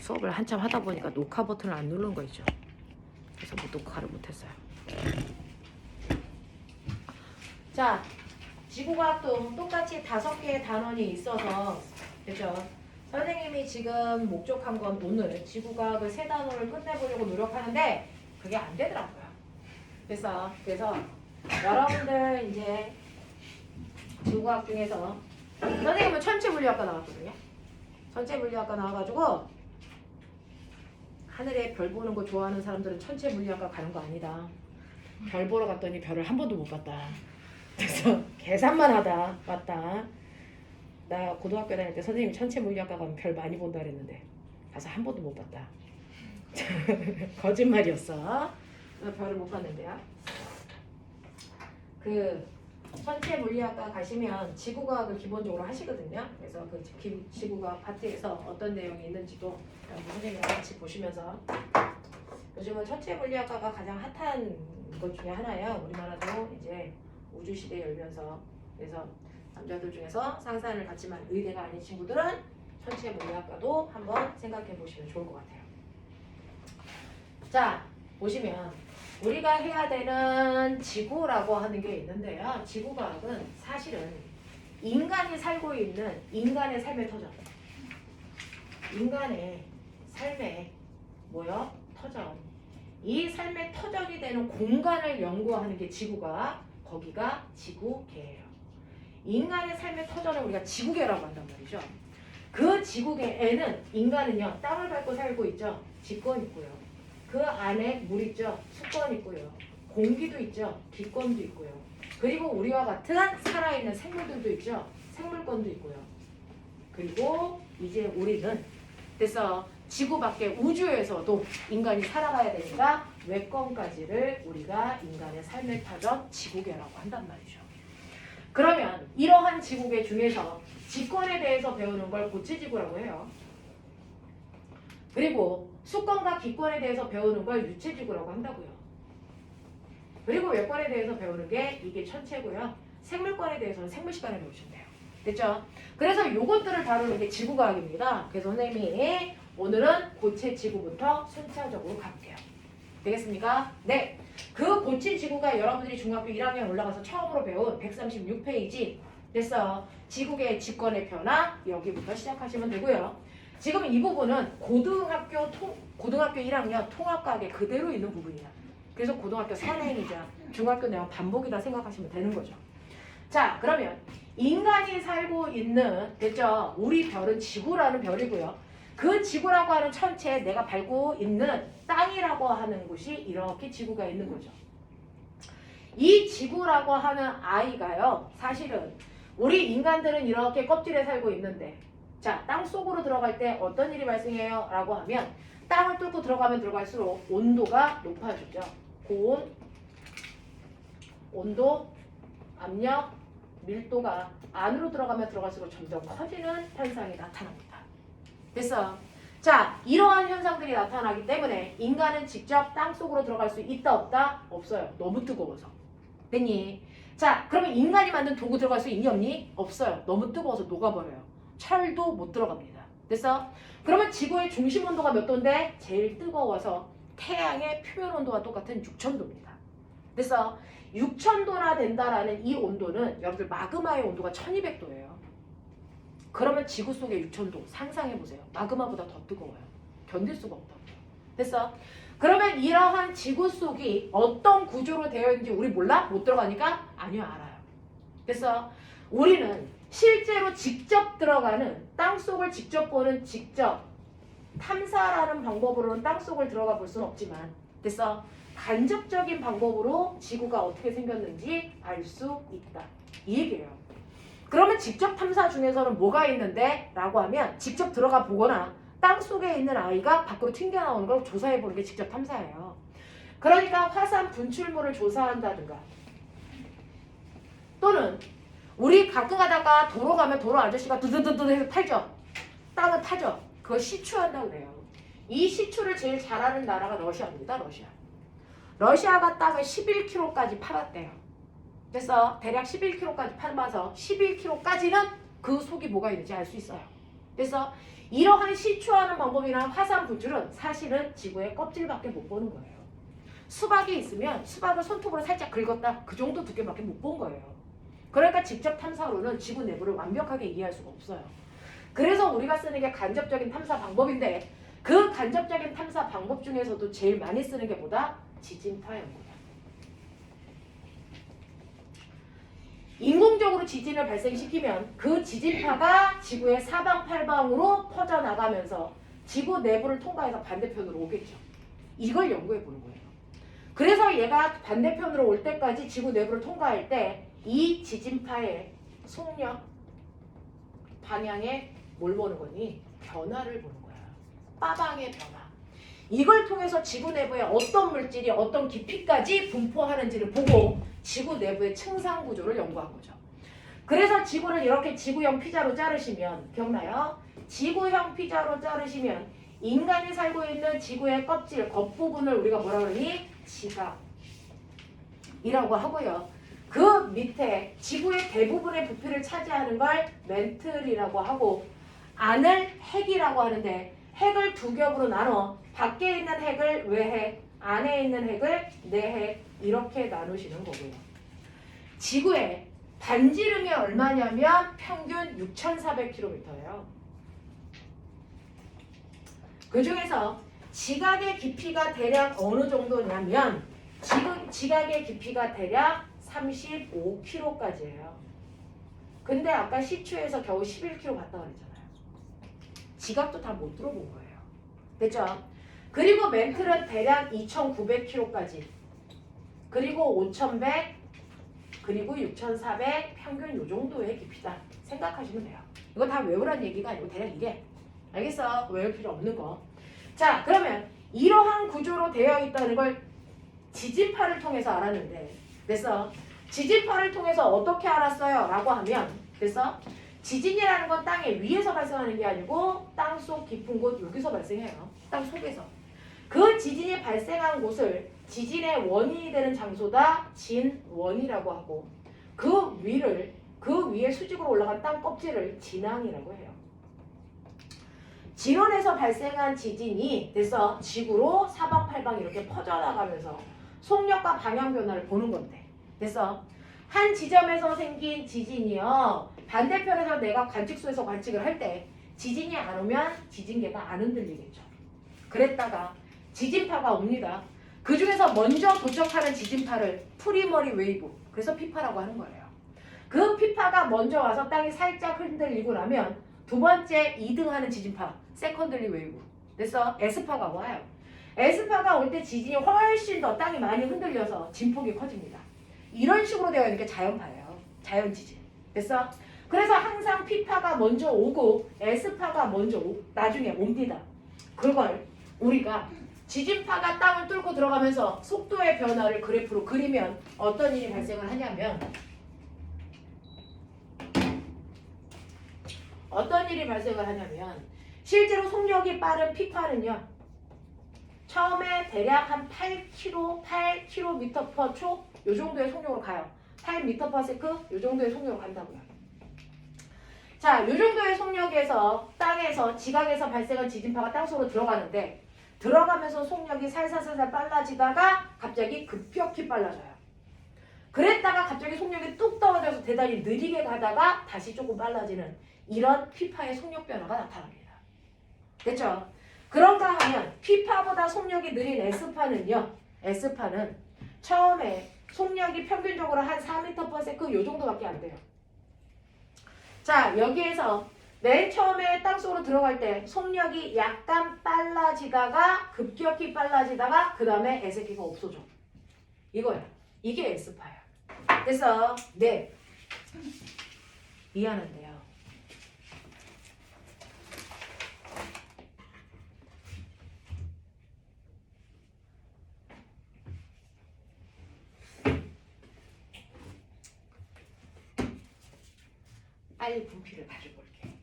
수업을 한참 하다 보니까 녹화 버튼을 안 누른 거 있죠. 그래서 녹화를 못했어요. 자, 지구과학도 똑같이 5개의 단원이 있어서, 그죠? 선생님이 지금 목적한 건 오늘 지구과학을 3단원을 끝내보려고 노력하는데 그게 안 되더라고요. 그래서 여러분들 이제 지구과학 중에서 선생님은 천체물리학과 나왔거든요. 천체물리학과 나와가지고 하늘에 별 보는 거 좋아하는 사람들은 천체물리학과 가는 거 아니다. 별 보러 갔더니 별을 한 번도 못 봤다. 그래서 계산만 하다 왔다. 나 고등학교 다닐 때 선생님이 천체물리학과 가면 별 많이 본다 그랬는데 가서 한 번도 못 봤다. 거짓말이었어. 나 별을 못 봤는데요. 그 천체물리학과 가시면 지구과학을 기본적으로 하시거든요. 그래서 그 지구과학 파트에서 어떤 내용이 있는지도 선생님이랑 같이 보시면서, 요즘은 천체물리학과가 가장 핫한 것 중에 하나예요. 우리나라도 이제 우주시대 열면서. 그래서 남자들 중에서 상산을 갖지만 의대가 아닌 친구들은 천체물리학과도 한번 생각해 보시면 좋을 것 같아요. 자, 보시면 우리가 해야 되는 지구라고 하는 게 있는데요. 지구과학은 사실은 인간이 살고 있는 인간의 삶의 터전, 인간의 삶의 터전, 이 삶의 터전이 되는 공간을 연구하는 게 지구과학, 거기가 지구계예요. 인간의 삶의 터전을 우리가 지구계라고 한단 말이죠. 그 지구계에는 인간은요, 땅을 밟고 살고 있죠. 지권 있고요. 그 안에 물 있죠. 수권 있고요. 공기도 있죠. 기권도 있고요. 그리고 우리와 같은 살아있는 생물들도 있죠. 생물권도 있고요. 그리고 이제 우리는 그래서 지구 밖의 우주에서도 인간이 살아가야 되니까 외권까지를 우리가 인간의 삶의 터전 지구계라고 한단 말이죠. 그러면 이러한 지구계 중에서 지권에 대해서 배우는 걸 고체지구라고 해요. 그리고 수권과 기권에 대해서 배우는 걸 유체지구라고 한다고요. 그리고 외권에 대해서 배우는 게 이게 천체고요. 생물권에 대해서는 생물시간에 배우시면 돼요. 됐죠? 그래서 요것들을 다루는 게 지구과학입니다. 그래서 선생님이 오늘은 고체지구부터 순차적으로 가볼게요. 되겠습니까? 네. 그 고체지구가 여러분들이 중학교 1학년 올라가서 처음으로 배운 136페이지 됐어요. 지구계의 지권의 변화, 여기부터 시작하시면 되고요. 지금 이 부분은 고등학교 1학년 통합과학에 그대로 있는 부분이야. 그래서 고등학교 선행이자 중학교 내용 반복이다 생각하시면 되는 거죠. 자, 그러면 인간이 살고 있는, 됐죠? 우리 별은 지구라는 별이고요. 그 지구라고 하는 천체에 내가 밟고 있는 땅이라고 하는 곳이 이렇게 지구가 있는 거죠. 이 지구라고 하는 아이가요, 사실은 우리 인간들은 이렇게 껍질에 살고 있는데, 자, 땅 속으로 들어갈 때 어떤 일이 발생해요? 라고 하면 땅을 뚫고 들어가면 들어갈수록 온도가 높아지죠. 고온, 온도, 압력, 밀도가 안으로 들어가면 들어갈수록 점점 커지는 현상이 나타납니다. 됐어? 자, 이러한 현상들이 나타나기 때문에 인간은 직접 땅 속으로 들어갈 수 있다 없다? 없어요. 너무 뜨거워서. 됐니? 자, 그러면 인간이 만든 도구 들어갈 수 있니 없니? 없어요. 너무 뜨거워서 녹아버려요. 철도 못 들어갑니다. 됐어? 그러면 지구의 중심 온도가 몇 도인데? 제일 뜨거워서 태양의 표면 온도와 똑같은 6000도입니다. 됐어? 6000도나 된다라는 이 온도는 여러분들 마그마의 온도가 1200도예요. 그러면 지구 속의 6000도 상상해보세요. 마그마보다 더 뜨거워요. 견딜 수가 없다고요. 됐어? 그러면 이러한 지구 속이 어떤 구조로 되어 있는지 우리 몰라? 못 들어가니까? 아니요, 알아요. 됐어? 우리는 실제로 직접 들어가는, 땅속을 직접 보는 직접 탐사라는 방법으로는 땅속을 들어가 볼 수는 없지만, 됐어? 간접적인 방법으로 지구가 어떻게 생겼는지 알 수 있다. 이 얘기예요. 그러면 직접 탐사 중에서는 뭐가 있는데? 라고 하면 직접 들어가 보거나 땅속에 있는 아이가 밖으로 튕겨나오는 걸 조사해보는 게 직접 탐사예요. 그러니까 화산 분출물을 조사한다든가, 또는 우리 가끔 가다가 도로 가면 도로 아저씨가 두두두두 해서 타죠. 땅을 타죠. 그걸 시추한다고 그래요. 이 시추를 제일 잘하는 나라가 러시아입니다. 러시아가 땅을 11km까지 팔았대요. 그래서 대략 11km까지 팔아서 11km까지는 그 속이 뭐가 있는지 알 수 있어요. 그래서 이러한 시추하는 방법이나 화산 분출은 사실은 지구의 껍질밖에 못 보는 거예요. 수박이 있으면 수박을 손톱으로 살짝 긁었다 그 정도 두께밖에 못 본 거예요. 그러니까 직접 탐사로는 지구 내부를 완벽하게 이해할 수가 없어요. 그래서 우리가 쓰는 게 간접적인 탐사 방법인데 그 간접적인 탐사 방법 중에서도 제일 많이 쓰는 게 뭐다? 지진파 연구다. 인공적으로 지진을 발생시키면 그 지진파가 지구의 사방팔방으로 퍼져나가면서 지구 내부를 통과해서 반대편으로 오겠죠. 이걸 연구해 보는 거예요. 그래서 얘가 반대편으로 올 때까지 지구 내부를 통과할 때 이 지진파의 속력, 방향에 뭘 보는 거니? 변화를 보는 거야. 빠방의 변화. 이걸 통해서 지구 내부에 어떤 물질이 어떤 깊이까지 분포하는지를 보고 지구 내부의 층상 구조를 연구한 거죠. 그래서 지구를 이렇게 지구형 피자로 자르시면 기억나요? 지구형 피자로 자르시면 인간이 살고 있는 지구의 껍질 겉부분을 우리가 뭐라 그러니? 지각이라고 하고요. 그 밑에 지구의 대부분의 부피를 차지하는 걸 멘틀이라고 하고 안을 핵이라고 하는데 핵을 두 겹으로 나눠 밖에 있는 핵을 외핵, 안에 있는 핵을 내핵 이렇게 나누시는 거고요. 지구의 반지름이 얼마냐면 평균 6,400km예요. 그 중에서 지각의 깊이가 대략 어느 정도냐면 지각의 깊이가 대략 35km까지예요. 근데 아까 시추에서 겨우 11km 갔다 그랬잖아요. 지각도 다 못 들어본 거예요. 됐죠? 그리고 멘틀은 대략 2,900km까지 그리고 5,100 그리고 6,400 평균 요 정도의 깊이다 생각하시면 돼요. 이거 다 외우란 얘기가 아니고 대략 이게 알겠어? 외울 필요 없는 거. 자 그러면 이러한 구조로 되어 있다는 걸 지진파를 통해서 알았는데 그래서 지진파를 통해서 어떻게 알았어요? 라고 하면 그래서 지진이라는 건 땅의 위에서 발생하는 게 아니고 땅속 깊은 곳 여기서 발생해요. 땅 속에서. 그 지진이 발생한 곳을 지진의 원인이 되는 장소다 진원이라고 하고 그 위에 수직으로 올라간 땅 껍질을 진앙이라고 해요. 진원에서 발생한 지진이 돼서 지구로 사방팔방 이렇게 퍼져나가면서 속력과 방향 변화를 보는 건데 그래서 한 지점에서 생긴 지진이요 반대편에서 내가 관측소에서 관측을 할 때 지진이 안 오면 지진계가 안 흔들리겠죠. 그랬다가 지진파가 옵니다. 그 중에서 먼저 도착하는 지진파를 프리머리 웨이브 그래서 피파라고 하는 거예요. 그 피파가 먼저 와서 땅이 살짝 흔들리고 나면 두 번째 2등 하는 지진파 세컨더리 웨이브 그래서 S파가 와요. S파가 올 때 지진이 훨씬 더 땅이 많이 흔들려서 진폭이 커집니다. 이런 식으로 되어 있는 게 자연파예요. 자연지진. 됐어? 그래서 항상 P파가 먼저 오고 S파가 먼저 나중에 옵니다. 그걸 우리가 지진파가 땅을 뚫고 들어가면서 속도의 변화를 그래프로 그리면 어떤 일이 발생을 하냐면 실제로 속력이 빠른 P파는요. 처음에 대략 한 8km/초 요 정도의 속력으로 가요. 8m/s 요 정도의 속력으로 간다고요. 자, 요 정도의 속력에서 땅에서 지각에서 발생한 지진파가 땅속으로 들어가는데 들어가면서 속력이 살살살살 빨라지다가 갑자기 급격히 빨라져요. 그랬다가 갑자기 속력이 뚝 떨어져서 대단히 느리게 가다가 다시 조금 빨라지는 이런 P파의 속력 변화가 나타납니다. 됐죠? 그런가 하면 P파보다 속력이 느린 S파는 처음에 속력이 평균적으로 한 4m/s 요 정도밖에 안 돼요. 자, 여기에서 맨 처음에 땅속으로 들어갈 때 속력이 약간 빨라지다가 급격히 빨라지다가 그 다음에 SP가 없어져. 이거야. 이게 S파야. 그래서 네. 미안한데요. 빨리 분필을 가지고 올게.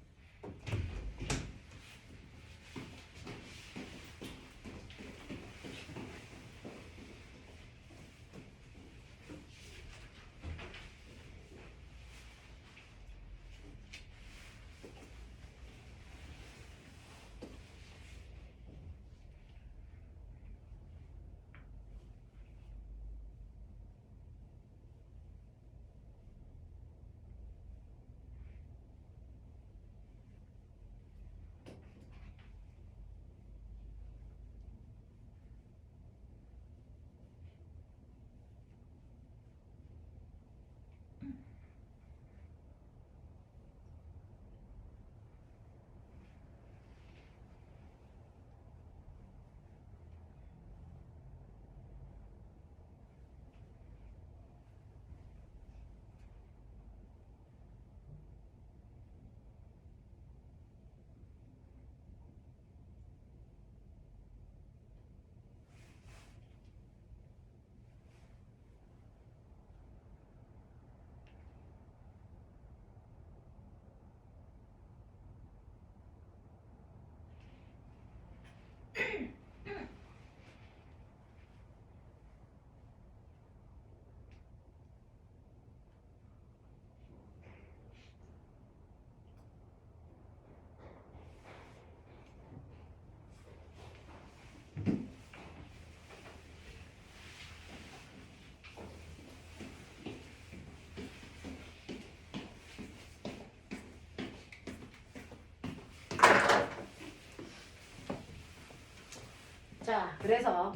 그래서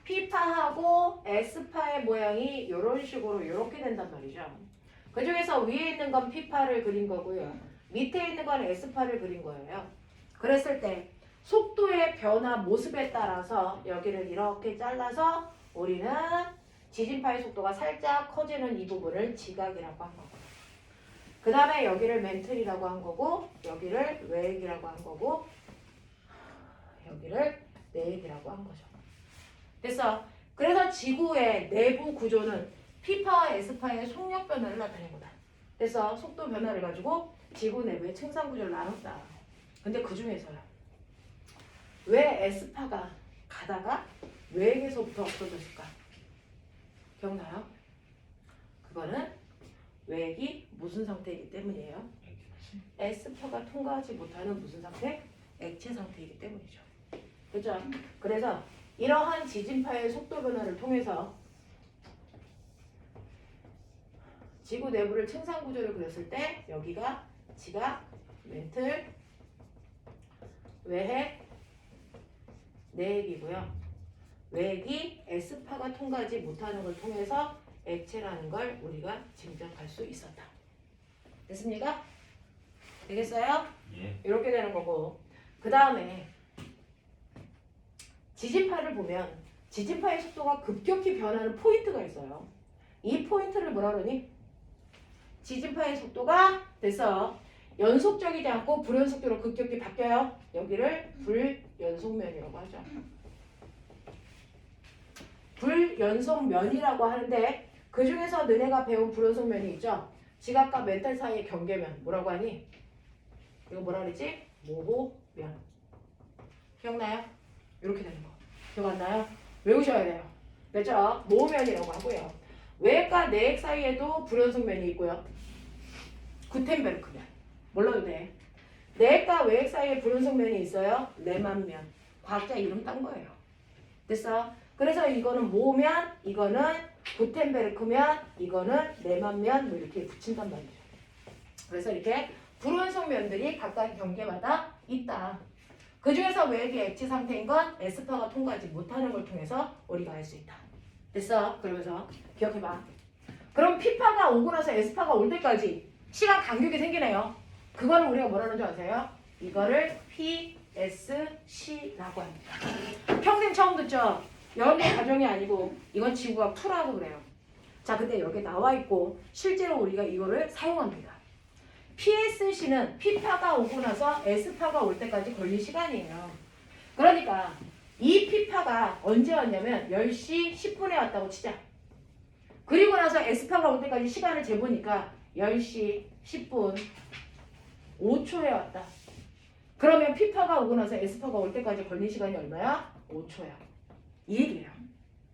P파하고 S파의 모양이 이런 식으로 이렇게 된단 말이죠. 그 중에서 위에 있는 건 P파를 그린 거고요. 밑에 있는 건 S파를 그린 거예요. 그랬을 때 속도의 변화 모습에 따라서 여기를 이렇게 잘라서 우리는 지진파의 속도가 살짝 커지는 이 부분을 지각이라고 한 거고, 그 다음에 여기를 멘틀이라고 한 거고, 여기를 외액이라고 한 거고, 여기를 내액이라고 한 거죠. 됐어. 그래서 지구의 내부 구조는 P파와 S파의 속력 변화를 나타낸 거다. 그래서 속도 변화를 가지고 지구 내부의 층상 구조를 나눴다. 근데 그 중에서요, 왜 S파가 가다가 외액에서부터 없어졌을까? 기억나요? 그거는 외액이 무슨 상태이기 때문이에요? S파가 통과하지 못하는 무슨 상태? 액체 상태이기 때문이죠. 그렇죠? 그래서 이러한 지진파의 속도 변화를 통해서 지구 내부를 층상 구조를 그렸을 때 여기가 지각, 멘틀, 외핵, 내핵이고요. 외핵이 S파가 통과하지 못하는 걸 통해서 액체라는 걸 우리가 짐작할 수 있었다. 됐습니까? 되겠어요? 예. 이렇게 되는 거고, 그 다음에 지진파를 보면 지진파의 속도가 급격히 변하는 포인트가 있어요. 이 포인트를 뭐라 그러니? 지진파의 속도가 됐어. 연속적이지 않고 불연속적으로 급격히 바뀌어요. 여기를 불연속면이라고 하죠. 불연속면이라고 하는데 그 중에서 너네가 배운 불연속면이 있죠. 지각과 멘탈 사이의 경계면 뭐라고 하니? 이거 뭐라 그랬지? 모호면. 기억나요? 이렇게 되는 거. 기억 안 나요? 외우셔야 돼요. 그렇죠? 모호면이라고 하고요. 외액과 내액 사이에도 불연속면이 있고요. 구텐베르크면. 몰라도 돼. 내액과 외액 사이에 불연속면이 있어요. 레만면. 과학자 이름 딴 거예요. 됐어? 그래서 이거는 모면, 이거는 구텐베르크면, 이거는 레만면 뭐 이렇게 붙인단 말이죠. 그래서 이렇게 불연속면들이 각각 경계마다 있다. 그 중에서 외액이 액체 상태인 건 S파가 통과하지 못하는 걸 통해서 우리가 알 수 있다. 됐어? 그러면서 기억해봐. 그럼 P파가 오고 나서 S파가 올 때까지 시간 간격이 생기네요. 그거는 우리가 뭐라는 줄 아세요? 이거를 PSC라고 합니다. 평생 처음 듣죠? 여러분의 가정이 아니고 이건 지구가 투라고 그래요. 자, 근데 여기 나와 있고 실제로 우리가 이거를 사용합니다. PSC는 P파가 오고 나서 S파가 올 때까지 걸린 시간이에요. 그러니까 이 P파가 언제 왔냐면 10시 10분에 왔다고 치자. 그리고 나서 S파가 올 때까지 시간을 재보니까 10시 10분 5초에 왔다. 그러면 P파가 오고 나서 S파가 올 때까지 걸린 시간이 얼마야? 5초야. 이 얘기예요.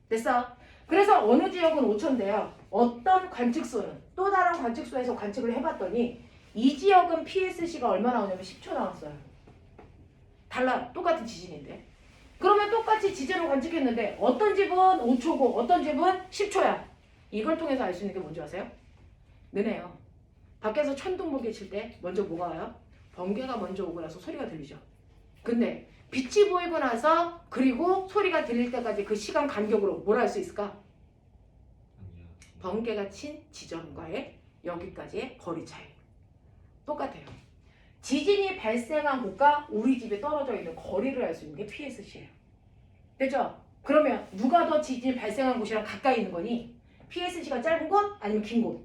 됐어? 그래서 어느 지역은 5초인데요. 어떤 관측소는 또 다른 관측소에서 관측을 해봤더니 이 지역은 PSC가 얼마 나오냐면 10초 나왔어요. 달라. 똑같은 지진인데. 그러면 똑같이 지진을 관측했는데 어떤 집은 5초고 어떤 집은 10초야. 이걸 통해서 알 수 있는 게 뭔지 아세요? 너네요. 밖에서 천둥번개 칠 때 먼저 뭐가 와요? 번개가 먼저 오고 나서 소리가 들리죠. 근데 빛이 보이고 나서 그리고 소리가 들릴 때까지 그 시간 간격으로 뭘 알 수 있을까? 번개가 친 지점과의 여기까지의 거리 차이. 똑같아요. 지진이 발생한 곳과 우리 집에 떨어져 있는 거리를 알 수 있는 게 PSC예요. 됐죠? 그러면 누가 더 지진이 발생한 곳이랑 가까이 있는 거니? PSC가 짧은 곳? 아니면 긴 곳?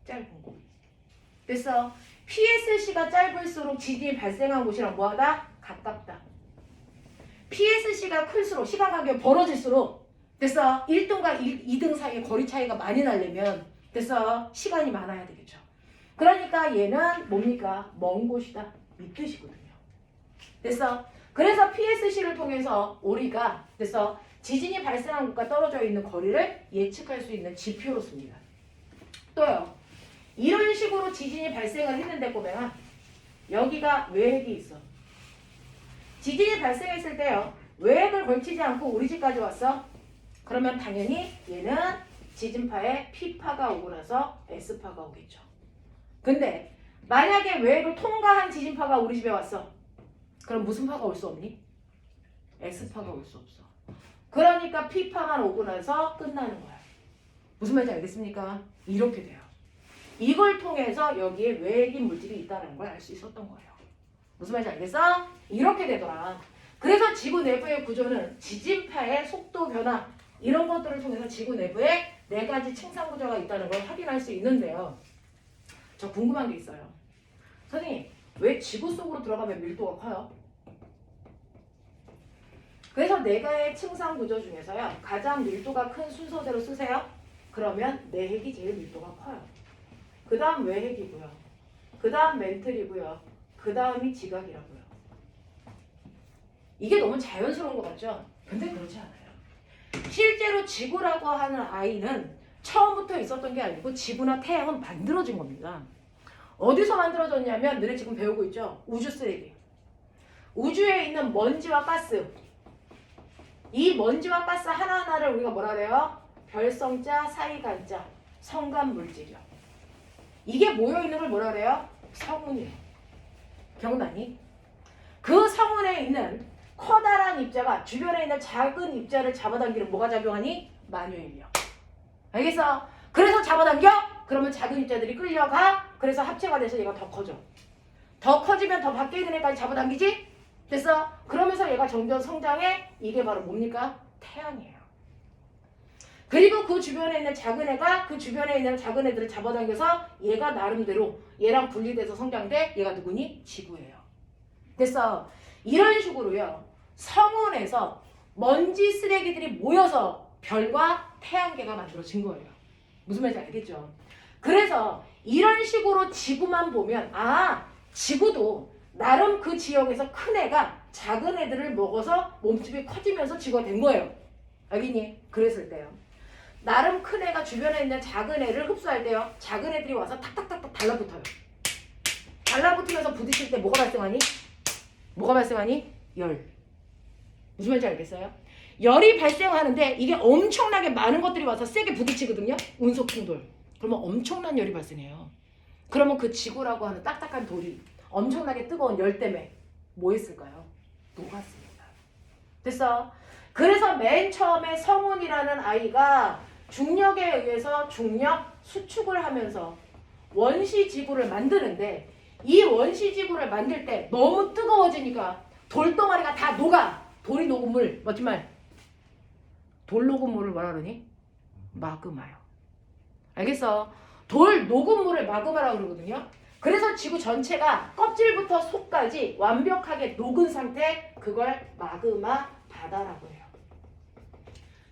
짧은 곳. 됐어? PSC가 짧을수록 지진이 발생한 곳이랑 뭐하다? 가깝다. PSC가 클수록 시간 간격이 벌어질수록 됐어? 1등과 2등 사이의 거리 차이가 많이 나려면 됐어? 시간이 많아야 되겠죠. 그러니까 얘는 뭡니까? 먼 곳이다. 이 뜻이거든요. 됐어? 그래서 PSC를 통해서 우리가 됐어? 지진이 발생한 곳과 떨어져 있는 거리를 예측할 수 있는 지표로 씁니다. 또요. 이런 식으로 지진이 발생을 했는데 보면 여기가 외핵이 있어. 지진이 발생했을 때요. 외핵을 걸치지 않고 우리 집까지 왔어. 그러면 당연히 얘는 지진파에 P파가 오고 나서 S파가 오겠죠. 근데 만약에 외핵을 통과한 지진파가 우리 집에 왔어. 그럼 무슨 파가 올 수 없니? S파가 올 수 없어. 그러니까 P파만 오고 나서 끝나는 거야. 무슨 말인지 알겠습니까? 이렇게 돼요. 이걸 통해서 여기에 외계인 물질이 있다는 걸 알 수 있었던 거예요. 무슨 말인지 알겠어? 이렇게 되더라. 그래서 지구 내부의 구조는 지진파의 속도 변화 이런 것들을 통해서 지구 내부에 4가지 층상 구조가 있다는 걸 확인할 수 있는데요. 저 궁금한 게 있어요. 선생님, 왜 지구 속으로 들어가면 밀도가 커요? 그래서 4가의 층상 구조 중에서요. 가장 밀도가 큰 순서대로 쓰세요. 그러면 내핵이 제일 밀도가 커요. 그 다음 외핵이고요. 그 다음 멘틀이고요. 그 다음이 지각이라고요. 이게 너무 자연스러운 것 같죠? 근데 그렇지 않아요. 실제로 지구라고 하는 아이는 처음부터 있었던 게 아니고 지구나 태양은 만들어진 겁니다. 어디서 만들어졌냐면 너네 지금 배우고 있죠? 우주 쓰레기. 우주에 있는 먼지와 가스. 이 먼지와 가스 하나하나를 우리가 뭐라 그래요? 별성자, 사이간자, 성간 물질이요. 이게 모여있는 걸 뭐라 그래요? 성운이에요. 기억나니? 그 성운에 있는 커다란 입자가 주변에 있는 작은 입자를 잡아당기는 뭐가 작용하니? 만유인력. 알겠어? 그래서 잡아당겨? 그러면 작은 입자들이 끌려가. 그래서 합체가 돼서 얘가 더 커져. 더 커지면 더 밖에 있는 애까지 잡아당기지? 됐어? 그러면서 얘가 점점 성장해. 이게 바로 뭡니까? 태양이에요. 그리고 그 주변에 있는 작은 애가 그 주변에 있는 작은 애들을 잡아당겨서 얘가 나름대로 얘랑 분리돼서 성장돼. 얘가 누구니? 지구예요. 됐어? 이런 식으로요. 성운에서 먼지 쓰레기들이 모여서 별과 태양계가 만들어진 거예요. 무슨 말인지 알겠죠? 그래서 이런 식으로 지구만 보면 지구도 나름 그 지역에서 큰 애가 작은 애들을 먹어서 몸집이 커지면서 지구가 된 거예요. 알겠니? 그랬을 때요. 나름 큰 애가 주변에 있는 작은 애를 흡수할 때요. 작은 애들이 와서 탁탁탁탁 달라붙어요. 달라붙으면서 부딪힐 때 뭐가 발생하니? 뭐가 발생하니? 열. 무슨 말인지 알겠어요? 열이 발생하는데 이게 엄청나게 많은 것들이 와서 세게 부딪히거든요. 운석 충돌. 그러면 엄청난 열이 발생해요. 그러면 그 지구라고 하는 딱딱한 돌이 엄청나게 뜨거운 열 때문에 뭐 했을까요? 녹았습니다. 됐어? 그래서 맨 처음에 성운이라는 아이가 중력에 의해서 중력 수축을 하면서 원시 지구를 만드는데 이 원시 지구를 만들 때 너무 뜨거워지니까 돌덩어리가 다 녹아. 돌이 녹은 물, 멋진 말. 돌 녹은 물을 뭐라 그러니? 마그마요. 알겠어? 돌 녹은 물을 마그마라고 그러거든요. 그래서 지구 전체가 껍질부터 속까지 완벽하게 녹은 상태, 그걸 마그마 바다라고 해요.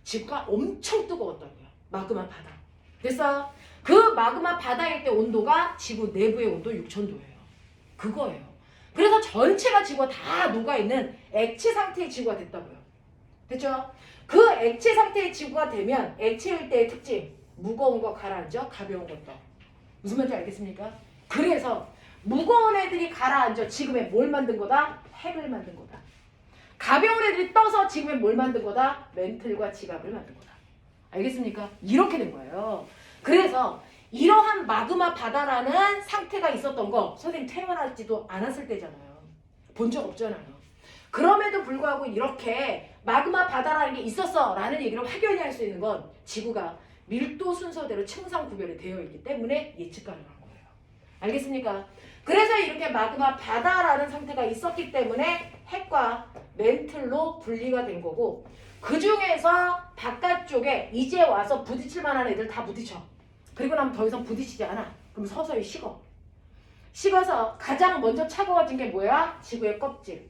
지구가 엄청 뜨거웠다고요. 마그마 바다. 됐어? 그 마그마 바다일 때 온도가 지구 내부의 온도 6000도예요. 그거예요. 그래서 전체가 지구가 다 녹아있는 액체 상태의 지구가 됐다고요. 됐죠? 그 액체 상태의 지구가 되면 액체일 때의 특징, 무거운 거 가라앉아, 가벼운 거 떠. 무슨 말인지 알겠습니까? 그래서 무거운 애들이 가라앉아 지금에 뭘 만든 거다? 핵을 만든 거다. 가벼운 애들이 떠서 지금에 뭘 만든 거다? 멘틀과 지각을 만든 거다. 알겠습니까? 이렇게 된 거예요. 그래서 이러한 마그마 바다라는 상태가 있었던 거 선생님 태어나지도 않았을 때잖아요. 본 적 없잖아요. 그럼에도 불구하고 이렇게 마그마 바다라는 게 있었어 라는 얘기를 확연히 할 수 있는 건 지구가 밀도 순서대로 층상 구별이 되어 있기 때문에 예측 가능한 거예요. 알겠습니까? 그래서 이렇게 마그마 바다라는 상태가 있었기 때문에 핵과 멘틀로 분리가 된 거고 그 중에서 바깥쪽에 이제 와서 부딪힐 만한 애들 다 부딪혀. 그리고 나면 더 이상 부딪히지 않아. 그럼 서서히 식어. 식어서 가장 먼저 차가워진 게 뭐야? 지구의 껍질.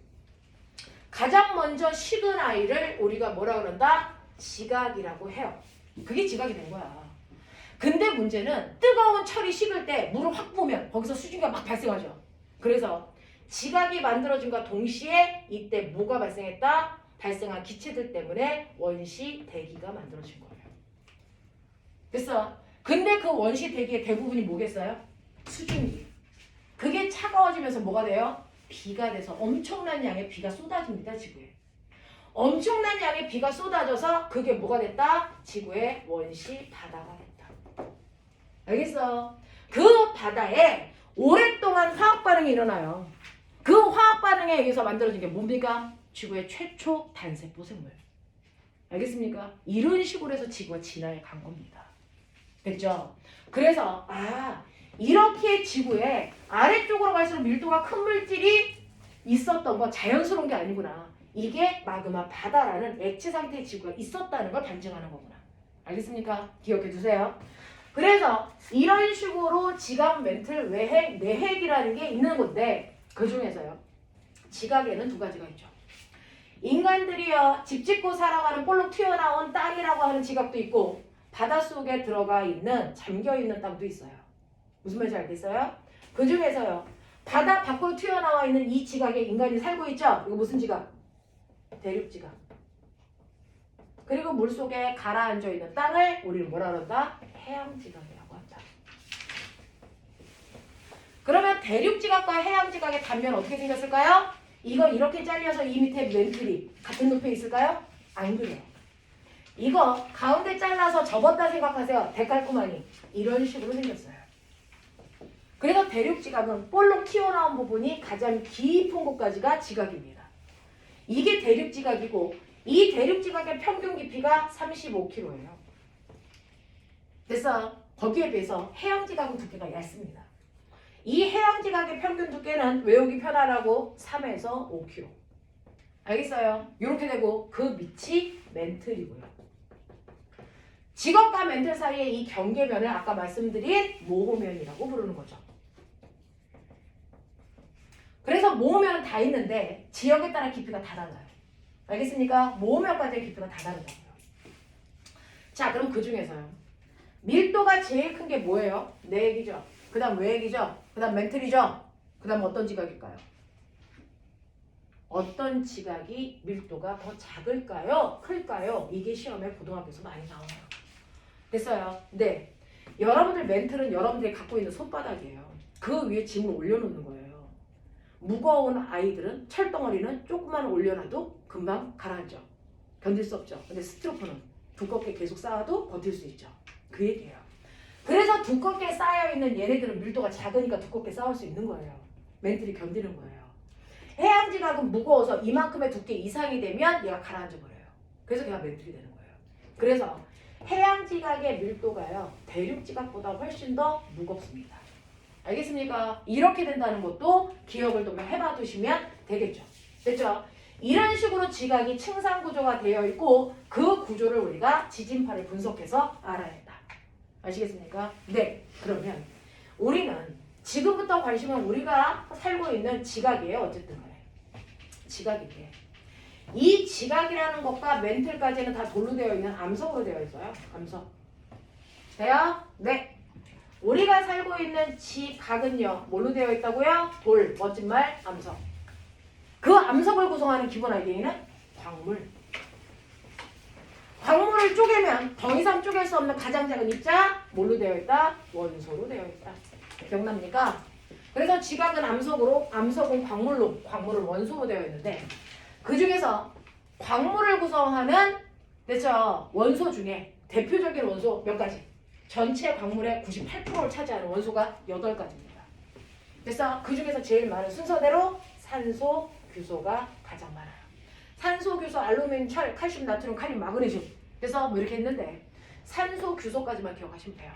가장 먼저 식은 아이를 우리가 뭐라 그런다? 지각이라고 해요. 그게 지각이 된 거야. 근데 문제는 뜨거운 철이 식을 때 물을 확 부으면 거기서 수증기가 막 발생하죠. 그래서 지각이 만들어진과 동시에 이때 뭐가 발생했다? 발생한 기체들 때문에 원시 대기가 만들어진 거예요. 됐어? 근데 그 원시 대기의 대부분이 뭐겠어요? 수증기. 그게 차가워지면서 뭐가 돼요? 비가 돼서 엄청난 양의 비가 쏟아집니다. 지구에. 엄청난 양의 비가 쏟아져서 그게 뭐가 됐다? 지구의 원시 바다가 됐다. 알겠어? 그 바다에 오랫동안 화학 반응이 일어나요. 그 화학 반응에 의해서 만들어진 게 뭡니까? 지구의 최초 단세포 생물. 알겠습니까? 이런 식으로 해서 지구가 진화해 간 겁니다. 됐죠? 그래서 이렇게 지구의 아래쪽으로 갈수록 밀도가 큰 물질이 있었던 건 자연스러운 게 아니구나. 이게 마그마 바다라는 액체 상태의 지구가 있었다는 걸 반증하는 거구나. 알겠습니까? 기억해 두세요. 그래서 이런 식으로 지각, 멘틀, 외핵, 내핵이라는 게 있는 건데 그 중에서요. 지각에는 두 가지가 있죠. 인간들이요. 집 짓고 살아가는 볼록 튀어나온 땅이라고 하는 지각도 있고 바닷속에 들어가 있는 잠겨있는 땅도 있어요. 무슨 말인지 알겠어요? 그 중에서요. 바다 밖으로 튀어나와 있는 이 지각에 인간이 살고 있죠? 이거 무슨 지각? 대륙지각. 그리고 물속에 가라앉아 있는 땅을 우리는 뭐라 그런다? 해양지각이라고 한다. 그러면 대륙지각과 해양지각의 단면 어떻게 생겼을까요? 이거 이렇게 잘려서 이 밑에 멘틀이 같은 높이에 있을까요? 안 그래요. 이거 가운데 잘라서 접었다 생각하세요. 데칼코마니. 이런 식으로 생겼어요. 그래서 대륙지각은 볼록 튀어나온 부분이 가장 깊은 곳까지가 지각입니다. 이게 대륙지각이고 이 대륙지각의 평균 깊이가 35km예요. 그래서 거기에 비해서 해양지각은 두께가 얇습니다. 이 해양지각의 평균 두께는 외우기 편하라고 3에서 5km. 알겠어요? 이렇게 되고 그 밑이 멘틀이고요. 지각과 멘틀 사이의 이 경계면을 아까 말씀드린 모호면이라고 부르는 거죠. 그래서 모호면은 다 있는데 지역에 따라 깊이가 다 달라요. 알겠습니까? 모호면까지의 깊이가 다 다르다고요. 자, 그럼 그 중에서요. 밀도가 제일 큰 게 뭐예요? 내핵이죠. 그 다음 외핵이죠. 그 다음 멘틀이죠. 그 다음 어떤 지각일까요? 어떤 지각이 밀도가 더 작을까요? 클까요? 이게 시험에 고등학교에서 많이 나와요. 됐어요? 네. 여러분들 멘틀은 여러분들이 갖고 있는 손바닥이에요. 그 위에 짐을 올려놓는 거예요. 무거운 아이들은 철덩어리는 조금만 올려놔도 금방 가라앉죠. 견딜 수 없죠. 근데 스티로폼은 두껍게 계속 쌓아도 버틸 수 있죠. 그 얘기예요. 그래서 두껍게 쌓여있는 얘네들은 밀도가 작으니까 두껍게 쌓을 수 있는 거예요. 멘틀이 견디는 거예요. 해양지각은 무거워서 이만큼의 두께 이상이 되면 얘가 가라앉아 버려요. 그래서 걔가 멘틀이 되는 거예요. 그래서 해양지각의 밀도가요. 대륙지각보다 훨씬 더 무겁습니다. 알겠습니까? 이렇게 된다는 것도 기억을 좀 해봐 두시면 되겠죠. 됐죠? 이런 식으로 지각이 층상 구조가 되어 있고 그 구조를 우리가 지진파를 분석해서 알아야 한다. 아시겠습니까? 네. 그러면 우리는 지금부터 관심은 우리가 살고 있는 지각이에요. 어쨌든 간에. 지각이게. 이 지각이라는 것과 멘틀까지는 다 돌로 되어 있는 암석으로 되어 있어요. 암석. 돼요? 네. 우리가 살고 있는 지각은요. 뭘로 되어 있다고요? 돌, 멋진 말, 암석. 그 암석을 구성하는 기본 알갱이는 광물. 광물을 쪼개면 더 이상 쪼갤 수 없는 가장 작은 입자 뭘로 되어 있다? 원소로 되어 있다. 기억납니까? 그래서 지각은 암석으로, 암석은 광물로, 광물은 원소로 되어 있는데 그 중에서 광물을 구성하는 됐죠? 원소 중에 대표적인 원소 몇 가지? 전체 광물의 98%를 차지하는 원소가 8가지입니다. 그래서 그 중에서 제일 많은 순서대로 산소, 규소가 가장 많아요. 산소, 규소, 알루미늄, 철, 칼슘, 나트륨, 칼륨, 마그네슘. 그래서 뭐 이렇게 했는데 산소, 규소까지만 기억하시면 돼요.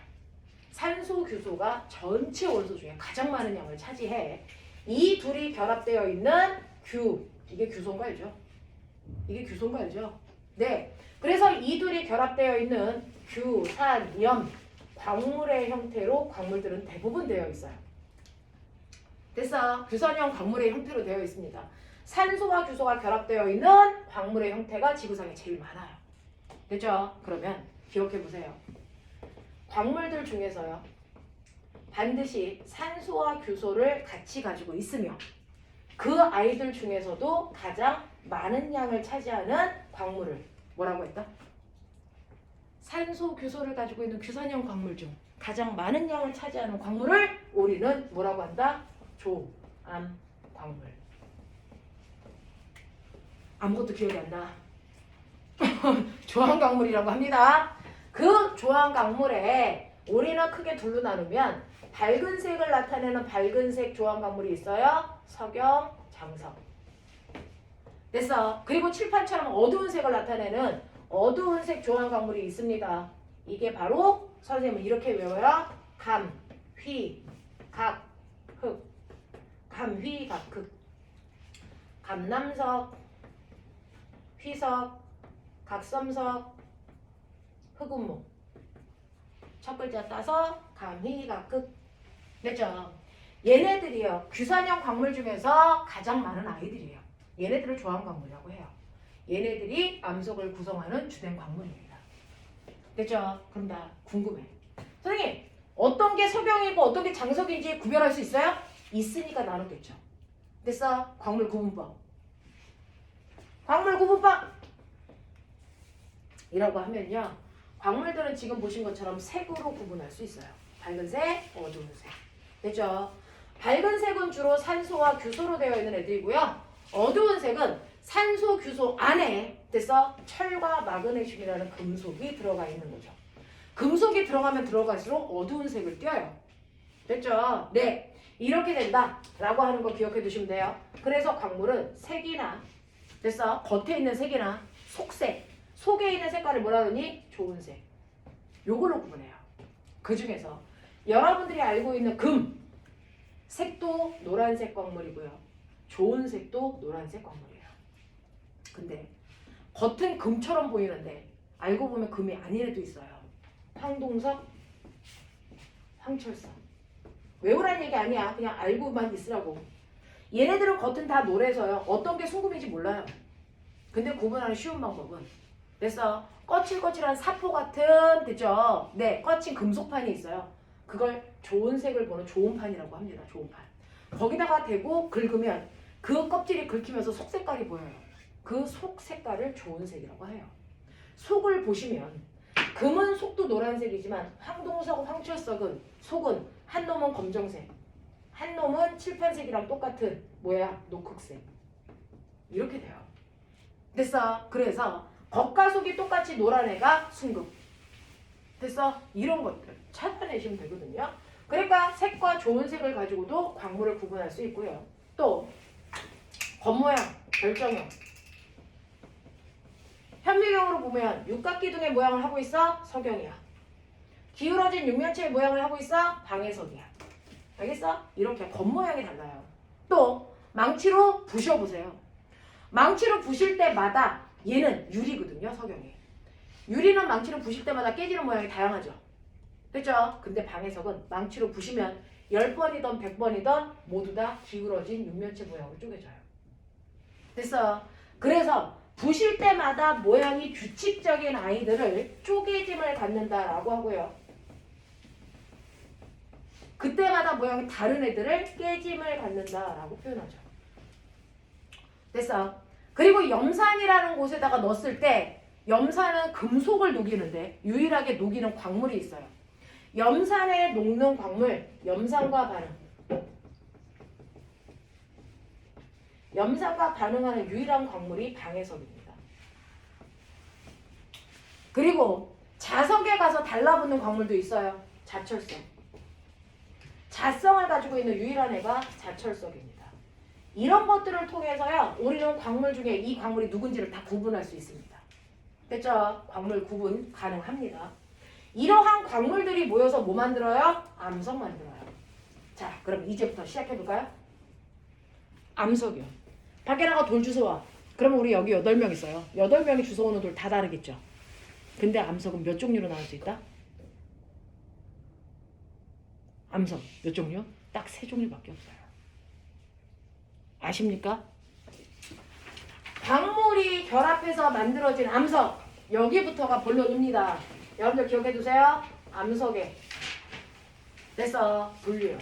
산소, 규소가 전체 원소 중에 가장 많은 양을 차지해 이 둘이 결합되어 있는 이게 규소인 거 알죠? 이게 규소인 거 알죠? 네. 그래서 이 둘이 결합되어 있는 규, 산, 염, 광물의 형태로 광물들은 대부분 되어 있어요. 됐어. 규산형 광물의 형태로 되어 있습니다. 산소와 규소가 결합되어 있는 광물의 형태가 지구상에 제일 많아요. 됐죠? 그러면 기억해 보세요. 광물들 중에서요. 반드시 산소와 규소를 같이 가지고 있으며 그 아이들 중에서도 가장 많은 양을 차지하는 광물을 뭐라고 했다? 산소, 규소를 가지고 있는 규산형 광물 중 가장 많은 양을 차지하는 광물을 우리는 뭐라고 한다? 조암 광물. 아무것도 기억이 안 나. 조암 광물이라고 합니다. 그 조암 광물에 우리는 크게 둘로 나누면 밝은 색을 나타내는 밝은색 조암 광물이 있어요. 석영, 장석. 됐어. 그리고 칠판처럼 어두운 색을 나타내는 어두운 색 조항 광물이 있습니다. 이게 바로 선생님은 이렇게 외워요. 감, 휘, 각, 흑. 감, 휘, 각, 흑. 감남석, 휘석, 각섬석, 흑운목. 첫 글자 따서 감, 휘, 각, 흑. 됐죠? 얘네들이요. 규산형 광물 중에서 가장 많은 아이들이에요. 얘네들을 조항 광물이라고 해요. 얘네들이 암석을 구성하는 주된 광물입니다. 됐죠? 그럼 나 궁금해. 선생님, 어떤 게 석영이고 어떤 게 장석인지 구별할 수 있어요? 있으니까 나눴겠죠. 됐어? 광물 구분법. 광물 구분법! 이라고 하면요. 광물들은 지금 보신 것처럼 색으로 구분할 수 있어요. 밝은 색, 어두운 색. 됐죠? 밝은 색은 주로 산소와 규소로 되어 있는 애들이고요. 어두운 색은 산소, 규소 안에 됐어? 철과 마그네슘이라는 금속이 들어가 있는 거죠. 금속이 들어가면 들어갈수록 어두운 색을 띄어요. 됐죠? 네. 이렇게 된다 라고 하는 거 기억해 두시면 돼요. 그래서 광물은 색이나 됐어? 겉에 있는 색이나 속색, 속에 있는 색깔을 뭐라 그러니? 좋은 색. 요걸로 구분해요. 그 중에서 여러분들이 알고 있는 금, 색도 노란색 광물이고요. 좋은 색도 노란색 광물이에요. 근데 겉은 금처럼 보이는데 알고 보면 금이 아닌 애도 있어요. 황동석, 황철석. 외우라는 얘기 아니야. 그냥 알고만 있으라고. 얘네들은 겉은 다 노래서요. 어떤 게 순금인지 몰라요. 근데 구분하는 쉬운 방법은 그래서 거칠거칠한 사포 같은 됐죠? 네, 거친 금속판이 있어요. 그걸 좋은 색을 보는 좋은 판이라고 합니다. 좋은 판. 거기다가 대고 긁으면 그 껍질이 긁히면서 속 색깔이 보여요. 그 속 색깔을 좋은 색이라고 해요. 속을 보시면 금은 속도 노란색이지만 황동석, 황철석은 속은 한 놈은 검정색, 한 놈은 칠판색이랑 똑같은 뭐야? 녹흑색. 이렇게 돼요. 됐어? 그래서 겉과 속이 똑같이 노란 애가 순금. 됐어? 이런 것들 찾아내시면 되거든요. 그러니까 색과 좋은 색을 가지고도 광물을 구분할 수 있고요. 또 겉모양, 결정형. 현미경으로 보면 육각기둥의 모양을 하고 있어? 석영이야. 기울어진 육면체의 모양을 하고 있어? 방해석이야. 알겠어? 이렇게 겉모양이 달라요. 또 망치로 부셔보세요. 망치로 부실 때마다 얘는 유리거든요. 석영이. 유리는 망치로 부실 때마다 깨지는 모양이 다양하죠. 됐죠? 근데 방해석은 망치로 부시면 10번이든 100번이든 모두 다 기울어진 육면체 모양으로 쪼개져요. 됐어? 그래서 부실 때마다 모양이 규칙적인 아이들을 쪼개짐을 갖는다라고 하고요. 그때마다 모양이 다른 애들을 깨짐을 갖는다라고 표현하죠. 됐어? 그리고 염산이라는 곳에다가 넣었을 때 염산은 금속을 녹이는데 유일하게 녹이는 광물이 있어요. 염산에 녹는 광물, 염산과 반응. 염산과 반응하는 유일한 광물이 방해석입니다. 그리고 자석에 가서 달라붙는 광물도 있어요. 자철석. 자성을 가지고 있는 유일한 애가 자철석입니다. 이런 것들을 통해서요. 우리는 광물 중에 이 광물이 누군지를 다 구분할 수 있습니다. 됐죠? 광물 구분 가능합니다. 이러한 광물들이 모여서 뭐 만들어요? 암석 만들어요. 자, 그럼 이제부터 시작해볼까요? 암석이요. 밖에 나가 돌 주워와. 그러면 우리 여기 8명 있어요. 8명이 주워오는 돌 다 다르겠죠? 근데 암석은 몇 종류로 나눌 수 있다? 암석 몇 종류? 딱 3종류밖에 없어요. 아십니까? 광물이 결합해서 만들어진 암석. 여기부터가 본론입니다. 여러분들 기억해두세요. 암석에 됐어. 분류요.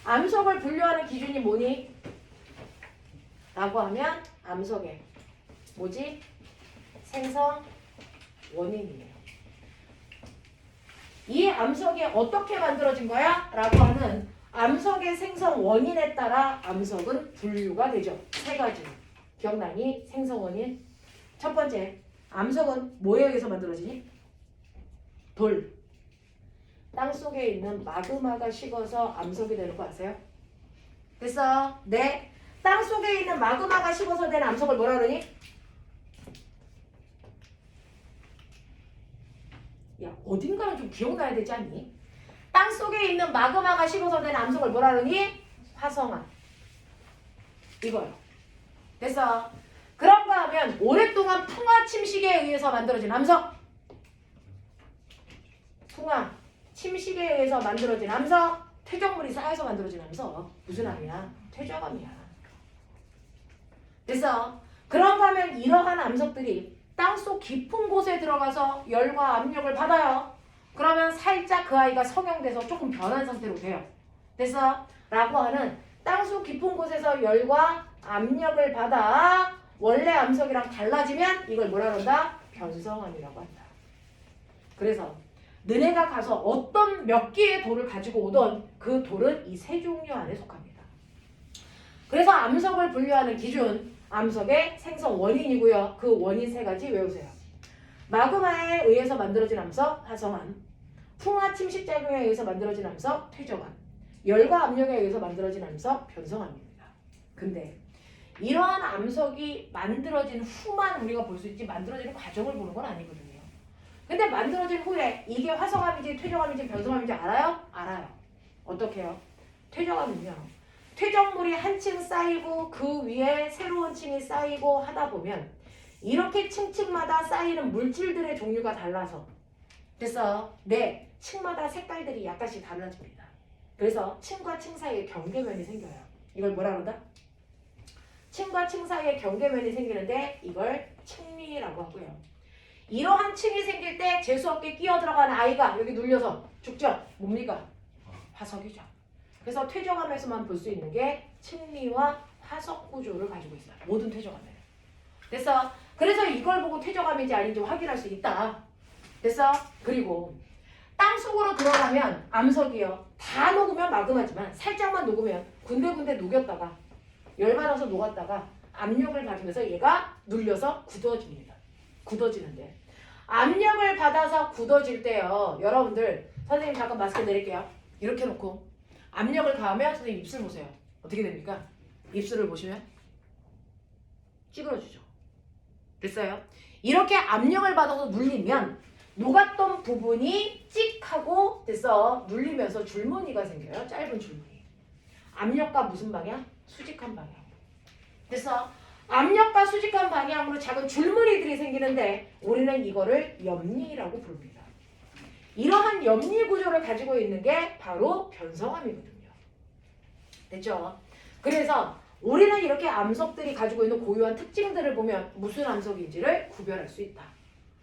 암석을 분류하는 기준이 뭐니? 라고 하면 암석에 뭐지? 생성 원인이에요. 이 암석이 어떻게 만들어진 거야? 라고 하는 암석의 생성 원인에 따라 암석은 분류가 되죠. 3가지. 기억나니? 생성 원인. 첫 번째, 암석은 뭐에 의해서 만들어지니? 돌. 땅속에 있는 마그마가 식어서 암석이 되는 거 아세요? 됐어? 네. 땅속에 속에 있는 마그마가 식어서 된 암석을 뭐라 그러니? 야, 어딘가는 좀 기억나야 되지 않니? 땅 속에 있는 마그마가 식어서 된 암석을 뭐라 그러니? 화성암. 이거요. 됐어. 그런가 하면 오랫동안 풍화 침식에 의해서 만들어진 암석. 풍화 침식에 의해서 만들어진 암석. 퇴적물이 쌓여서 만들어진 암석. 무슨 암이야? 퇴적암이야. 됐어. 그런가 하면 이러한 암석들이 땅속 깊은 곳에 들어가서 열과 압력을 받아요. 그러면 살짝 그 아이가 성형돼서 조금 변한 상태로 돼요. 됐어? 라고 하는 땅속 깊은 곳에서 열과 압력을 받아 원래 암석이랑 달라지면 이걸 뭐라 그런다? 변성암이라고 한다. 그래서 너네가 가서 어떤 몇 개의 돌을 가지고 오던 그 돌은 이 세 종류 안에 속합니다. 그래서 암석을 분류하는 기준, 암석의 생성 원인이고요. 그 원인 세 가지 외우세요. 마그마에 의해서 만들어진 암석, 화성암. 풍화 침식 작용에 의해서 만들어진 암석, 퇴적암. 열과 압력에 의해서 만들어진 암석, 변성암입니다. 근데 이러한 암석이 만들어진 후만 우리가 볼 수 있지 만들어지는 과정을 보는 건 아니거든요. 근데 만들어진 후에 이게 화성암인지 퇴적암인지 변성암인지 알아요? 알아요. 어떻게 해요? 퇴적암은요. 퇴적물이 한 층 쌓이고 그 위에 새로운 층이 쌓이고 하다 보면 이렇게 층층마다 쌓이는 물질들의 종류가 달라서 됐어? 네, 층마다 색깔들이 약간씩 달라집니다. 그래서 층과 층 사이에 경계면이 생겨요. 이걸 뭐라 그런다? 층과 층 사이에 경계면이 생기는데 이걸 층리라고 하고요. 이러한 층이 생길 때 재수없게 끼어 들어간 아이가 여기 눌려서 죽죠? 뭡니까? 화석이죠. 그래서 퇴적암에서만 볼 수 있는 게 층리와 화석 구조를 가지고 있어요. 모든 퇴적암에는. 됐어? 그래서 이걸 보고 퇴적암인지 아닌지 확인할 수 있다. 됐어? 그리고 땅속으로 들어가면 암석이요. 다 녹으면 마그마지만 살짝만 녹으면 군데군데 녹였다가 열받아서 녹았다가 압력을 받으면서 얘가 눌려서 굳어집니다. 굳어지는데 압력을 받아서 굳어질 때요. 여러분들 선생님 잠깐 마스크 내릴게요. 이렇게 놓고 압력을 가하면 선생님 입술 보세요. 어떻게 됩니까? 입술을 보시면 찌그러지죠. 됐어요? 이렇게 압력을 받아서 눌리면 녹았던 부분이 찍하고 됐어. 눌리면서 줄무늬가 생겨요. 짧은 줄무늬. 압력과 무슨 방향? 수직한 방향. 됐어? 압력과 수직한 방향으로 작은 줄무늬들이 생기는데 우리는 이거를 염리라고 부릅니다. 이러한 염리 구조를 가지고 있는 게 바로 변성암이거든요. 됐죠? 그래서 우리는 이렇게 암석들이 가지고 있는 고유한 특징들을 보면 무슨 암석인지를 구별할 수 있다.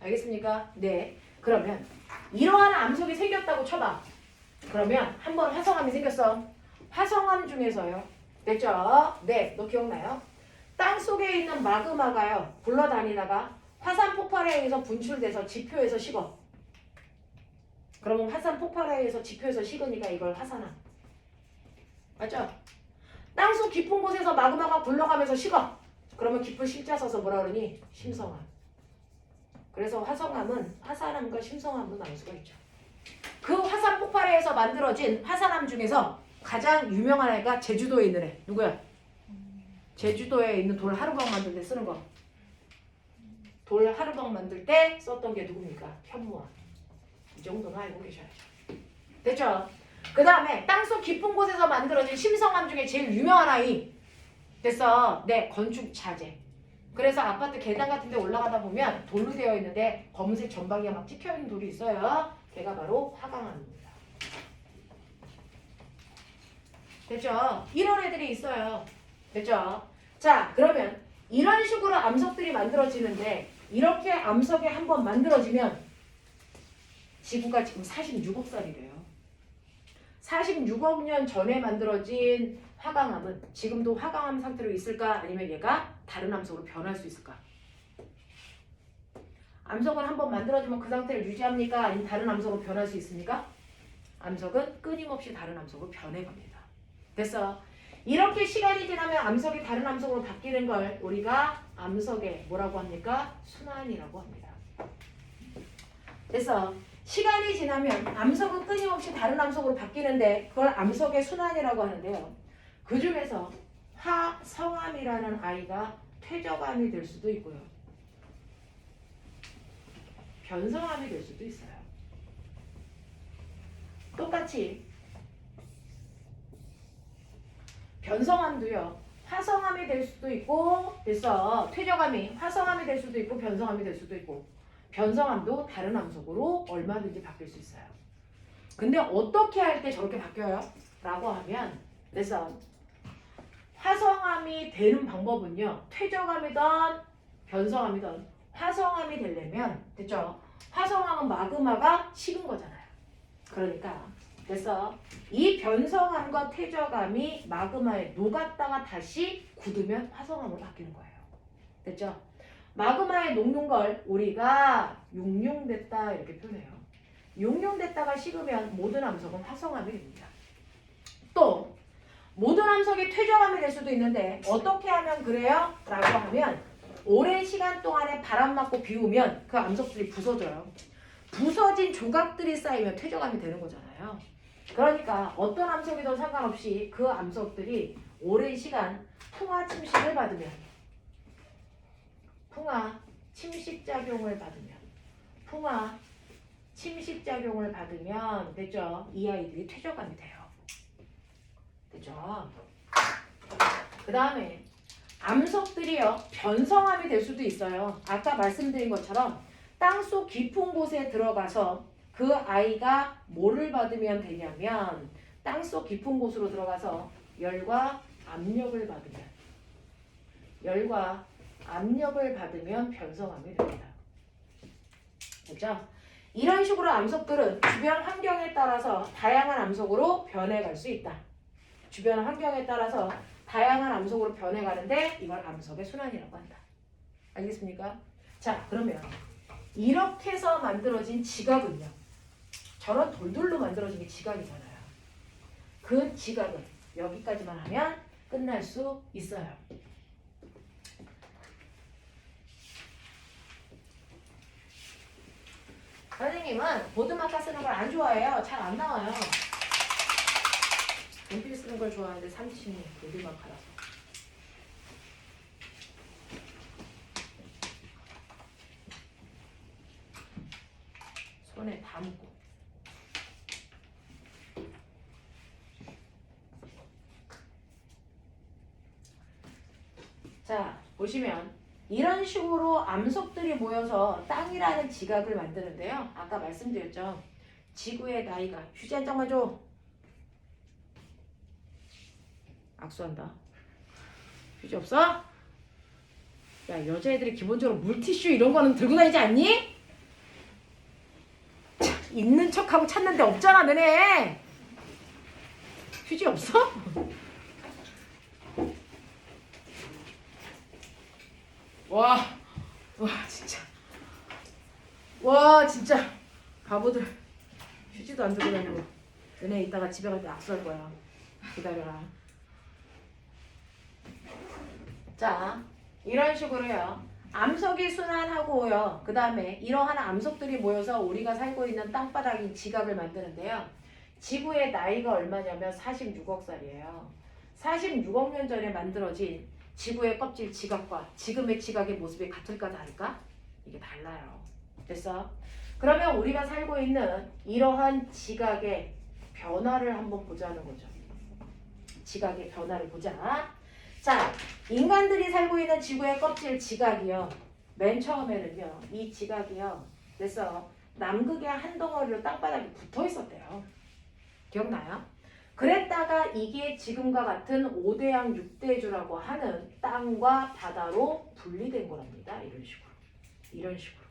알겠습니까? 네. 그러면 이러한 암석이 생겼다고 쳐봐. 그러면 한번 화성암이 생겼어. 화성암 중에서요. 됐죠? 네. 너 기억나요? 땅 속에 있는 마그마가요. 굴러다니다가 화산 폭발에 의해서 분출돼서 지표에서 식어. 그러면 화산 폭발에 의해서 지표에서 식으니까 이걸 화산암. 맞죠? 땅속 깊은 곳에서 마그마가 굴러가면서 식어. 그러면 깊은 심자 써서 뭐라 그러니? 심성암. 그래서 화성암은 화산암과 심성암으로 나눌 수가 있죠. 그 화산 폭발에 의해서 만들어진 화산암 중에서 가장 유명한 애가 제주도에 있는 애. 누구야? 제주도에 있는 돌 하루방 만들 때 쓰는 거. 돌 하루방 만들 때 썼던 게 누굽니까? 현무암. 이 정도는 알고 계셔야죠. 됐죠? 그 다음에 땅속 깊은 곳에서 만들어진 심성암 중에 제일 유명한 아이. 됐어? 네, 건축 자재. 그래서 아파트 계단 같은 데 올라가다 보면 돌로 되어 있는데 검은색 점박이가 막 찍혀있는 돌이 있어요. 걔가 바로 화강암입니다. 됐죠? 이런 애들이 있어요. 됐죠? 자, 그러면 이런 식으로 암석들이 만들어지는데 이렇게 암석이 한번 만들어지면 지구가 지금 46억 살이래요. 46억 년 전에 만들어진 화강암은 지금도 화강암 상태로 있을까? 아니면 얘가 다른 암석으로 변할 수 있을까? 암석은 한번 만들어지면 그 상태를 유지합니까? 아니면 다른 암석으로 변할 수 있습니까? 암석은 끊임없이 다른 암석으로 변해갑니다. 됐어? 이렇게 시간이 지나면 암석이 다른 암석으로 바뀌는 걸 우리가 암석의 뭐라고 합니까? 순환이라고 합니다. 됐어? 시간이 지나면 암석은 끊임없이 다른 암석으로 바뀌는데 그걸 암석의 순환이라고 하는데요. 그 중에서 화성암이라는 아이가 퇴적암이 될 수도 있고요. 변성암이 될 수도 있어요. 똑같이 변성암도요. 화성암이 될 수도 있고 그래서 퇴적암이 화성암이 될 수도 있고 변성암이 될 수도 있고 변성암도 다른 암석으로 얼마든지 바뀔 수 있어요. 근데 어떻게 할 때 저렇게 바뀌어요? 라고 하면 그래서 화성암이 되는 방법은요. 퇴적암이든 변성암이든 화성암이 되려면 됐죠? 화성암은 마그마가 식은 거잖아요. 그러니까 그래서 이 변성암과 퇴적암이 마그마에 녹았다가 다시 굳으면 화성암으로 바뀌는 거예요. 됐죠? 마그마에 녹는 걸 우리가 용융됐다 이렇게 표현해요. 용융됐다가 식으면 모든 암석은 화성암이 됩니다. 또 모든 암석이 퇴적암이 될 수도 있는데 어떻게 하면 그래요? 라고 하면 오랜 시간 동안에 바람 맞고 비 오면 그 암석들이 부서져요. 부서진 조각들이 쌓이면 퇴적암이 되는 거잖아요. 그러니까 어떤 암석이든 상관없이 그 암석들이 오랜 시간 풍화 침식을 받으면 풍화 침식작용을 받으면 됐죠? 이 아이들이 퇴적암이 돼요. 됐죠? 그 다음에 암석들이요 변성암이 될 수도 있어요. 아까 말씀드린 것처럼 땅속 깊은 곳에 들어가서 그 아이가 뭐를 받으면 되냐면 땅속 깊은 곳으로 들어가서 열과 압력을 받으면 변성암이 됩니다. 됐죠? 이런 식으로 암석들은 주변 환경에 따라서 다양한 암석으로 변해갈 수 있다. 주변 환경에 따라서 다양한 암석으로 변해가는데 이걸 암석의 순환이라고 한다. 알겠습니까? 자, 그러면 이렇게 해서 만들어진 지각은요. 저런 돌들로 만들어진 게 지각이잖아요. 그 지각은 여기까지만 하면 끝날 수 있어요. 선생님은 보드마카 쓰는 걸 안 좋아해요. 잘 안 나와요. 연필 쓰는 걸 좋아하는데 삼촌이 보드마카라서. 손에 다 묻고. 자, 보시면 이런 식으로 암석들이 모여서 땅이라는 지각을 만드는데요. 아까 말씀드렸죠. 지구의 나이가 휴지 한 장만 줘. 악수한다. 휴지 없어? 야, 여자애들이 기본적으로 물티슈 이런 거는 들고 다니지 않니? 있는 척하고 찾는데 없잖아, 너네. 휴지 없어? 와 진짜. 와, 진짜. 바보들. 휴지도 안 들고 다니고. 너네 이따가 집에 갈 때 악수할 거야. 기다려라. 자, 이런 식으로요. 암석이 순환하고요. 그 다음에 이러한 암석들이 모여서 우리가 살고 있는 땅바닥인 지각을 만드는데요. 지구의 나이가 얼마냐면 46억 살이에요. 46억 년 전에 만들어진 지구의 껍질 지각과 지금의 지각의 모습이 같을까 다를까? 이게 달라요. 됐어? 그러면 우리가 살고 있는 이러한 지각의 변화를 한번 보자는 거죠. 지각의 변화를 보자. 자, 인간들이 살고 있는 지구의 껍질 지각이요. 맨 처음에는요. 이 지각이요. 그래서 남극의 한 덩어리로 땅바닥에 붙어 있었대요. 기억나요? 그랬다가 이게 지금과 같은 5대양 6대주라고 하는 땅과 바다로 분리된 거랍니다. 이런 식으로.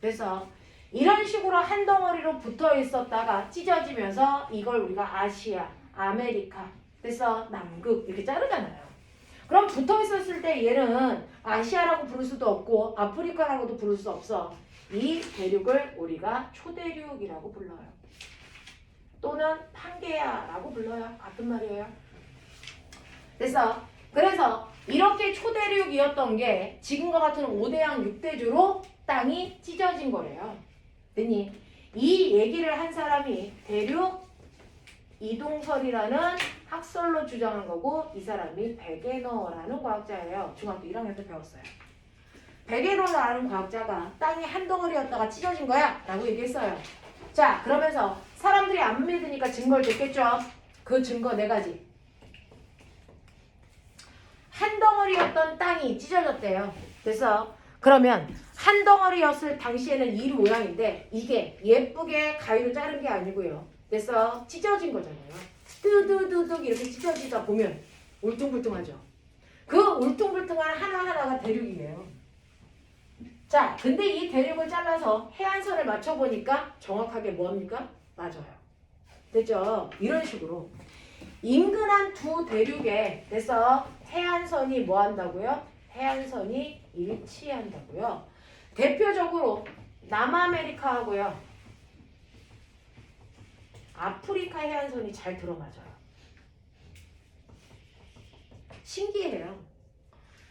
그래서 이런 식으로 한 덩어리로 붙어 있었다가 찢어지면서 이걸 우리가 아시아, 아메리카, 그래서 남극 이렇게 자르잖아요. 그럼 붙어 있었을 때 얘는 아시아라고 부를 수도 없고 아프리카라고도 부를 수 없어. 이 대륙을 우리가 초대륙이라고 불러요. 또는 판게아라고 불러요. 같은 말이에요. 그래서 이렇게 초대륙이었던 게 지금과 같은 5대양 6대주로 땅이 찢어진 거래요. 이 얘기를 한 사람이 대륙 이동설이라는 학설로 주장한 거고 이 사람이 베게너라는 과학자예요. 중학교 1학년 때 배웠어요. 베게너라는 과학자가 땅이 한 덩어리였다가 찢어진 거야 라고 얘기했어요. 자, 그러면서 사람들이 안 믿으니까 증거를 냈겠죠. 그 증거 4가지. 한 덩어리였던 땅이 찢어졌대요. 그래서 그러면 한 덩어리였을 당시에는 이 모양인데 이게 예쁘게 가위로 자른 게 아니고요. 그래서 찢어진 거잖아요. 뜨드드득 이렇게 찢어지다 보면 울퉁불퉁하죠. 그 울퉁불퉁한 하나하나가 대륙이에요. 자, 근데 이 대륙을 잘라서 해안선을 맞춰보니까 정확하게 뭐합니까? 맞아요. 됐죠? 이런 식으로 인근한 두 대륙에 그래서 해안선이 뭐 한다고요? 해안선이 일치한다고요. 대표적으로 남아메리카하고요. 아프리카 해안선이 잘 들어맞아요. 신기해요.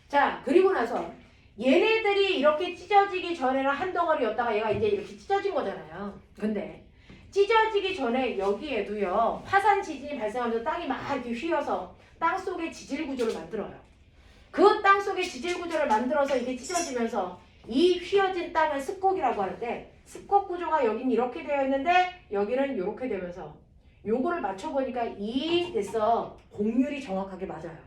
자, 그리고 나서 얘네들이 이렇게 찢어지기 전에는 한 덩어리였다가 얘가 이제 이렇게 찢어진 거잖아요. 근데 찢어지기 전에 여기에도요. 화산 지진이 발생하면서 땅이 막 이렇게 휘어서 땅 속에 지질 구조를 만들어요. 그 땅 속에 지질 구조를 만들어서 이게 찢어지면서 이 휘어진 땅을 습곡이라고 하는데 습곡 구조가 여긴 이렇게 되어 있는데 여기는 이렇게 되면서 요거를 맞춰보니까 이 됐어. 곡률이 정확하게 맞아요.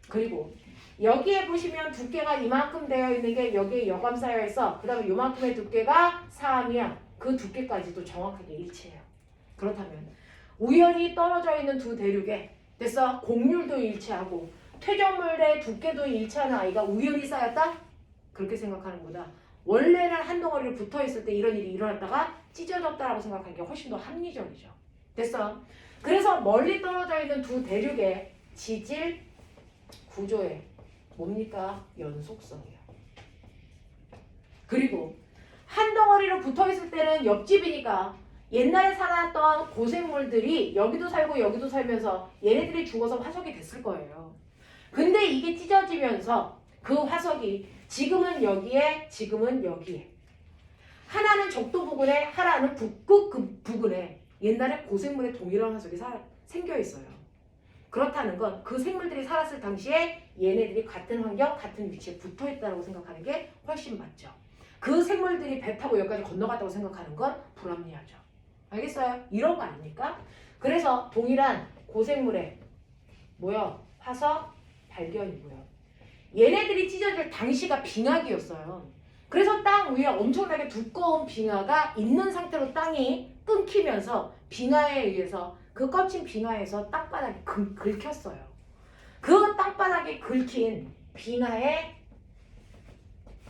그리고 여기에 보시면 두께가 이만큼 되어 있는 게 여기에 여감 쌓여있어. 그 다음에 요만큼의 두께가 3이야. 그 두께까지도 정확하게 일치해요. 그렇다면 우연히 떨어져 있는 두 대륙에 됐어. 곡률도 일치하고 퇴적물의 두께도 일치하는 아이가 우연히 쌓였다? 그렇게 생각하는 것보다 원래는 한 덩어리로 붙어있을 때 이런 일이 일어났다가 찢어졌다라고 생각하는 게 훨씬 더 합리적이죠. 됐어? 그래서 멀리 떨어져 있는 두 대륙의 지질 구조에 뭡니까? 연속성이에요. 그리고 한 덩어리로 붙어있을 때는 옆집이니까 옛날에 살았던 고생물들이 여기도 살고 여기도 살면서 얘네들이 죽어서 화석이 됐을 거예요. 근데 이게 찢어지면서 그 화석이 지금은 여기에 지금은 여기에 하나는 적도 부근에 하나는 북극 부근에 옛날에 고생물의 동일한 화석이 생겨 있어요. 그렇다는 건 그 생물들이 살았을 당시에 얘네들이 같은 환경, 같은 위치에 붙어 있다고 생각하는 게 훨씬 맞죠. 그 생물들이 배 타고 여기까지 건너갔다고 생각하는 건 불합리하죠. 알겠어요? 이런 거 아닙니까? 그래서 동일한 고생물의 뭐요? 화석 발견이고요. 얘네들이 찢어질 당시가 빙하기였어요. 그래서 땅 위에 엄청나게 두꺼운 빙하가 있는 상태로 땅이 끊기면서 빙하에 의해서 그 거친 빙하에서 땅바닥이 긁혔어요. 그 땅바닥이 긁힌 빙하의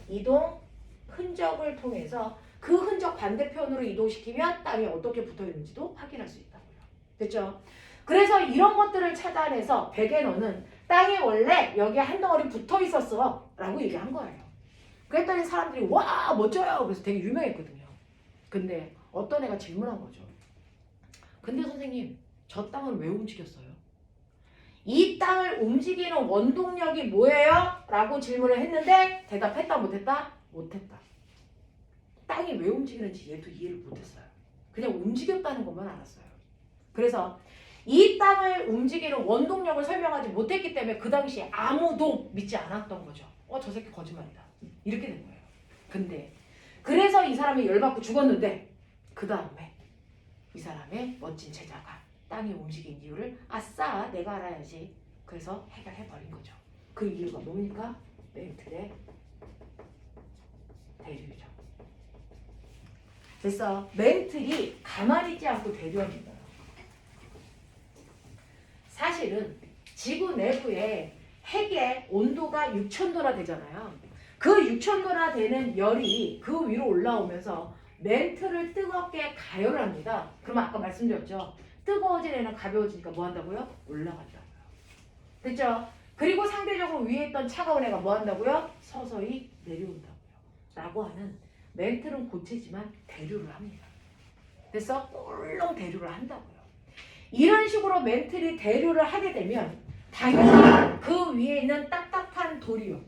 이동 흔적을 통해서 그 흔적 반대편으로 이동시키면 땅이 어떻게 붙어있는지도 확인할 수 있다고요. 됐죠? 그래서 이런 것들을 찾아내서 베게너는 땅이 원래 여기에 한 덩어리 붙어있었어 라고 얘기한 거예요. 그랬더니 사람들이 와 멋져요 그래서 되게 유명했거든요. 근데 어떤 애가 질문한 거죠. 근데 선생님 저 땅을 왜 움직였어요? 이 땅을 움직이는 원동력이 뭐예요? 라고 질문을 했는데 대답했다 못했다? 못했다. 땅이 왜 움직이는지 얘도 이해를 못했어요. 그냥 움직였다는 것만 알았어요. 그래서 이 땅을 움직이는 원동력을 설명하지 못했기 때문에 그 당시에 아무도 믿지 않았던 거죠. 저 새끼 거짓말이다. 이렇게 된 거예요. 근데 그래서 이 사람이 열받고 죽었는데 그 다음에 이 사람의 멋진 제자가 땅이 움직인 이유를 아싸 내가 알아야지. 그래서 해결해버린 거죠. 그 이유가 뭡니까? 멘틀의 대류죠. 그래서 멘틀이 가만히 있지 않고 대류합니다. 사실은 지구 내부에 핵의 온도가 6000도나 되잖아요. 그 6000도나 되는 열이 그 위로 올라오면서 멘틀을 뜨겁게 가열을 합니다. 그러면 아까 말씀드렸죠. 뜨거워진 애는 가벼워지니까 뭐 한다고요? 올라간다고요. 됐죠? 그리고 상대적으로 위에 있던 차가운 애가 뭐 한다고요? 서서히 내려온다고요. 라고 하는 멘틀은 고체지만 대류를 합니다. 그래서 꿀렁 대류를 한다고요. 이런 식으로 멘틀이 대류를 하게 되면 당연히 그 위에 있는 딱딱한 돌이요.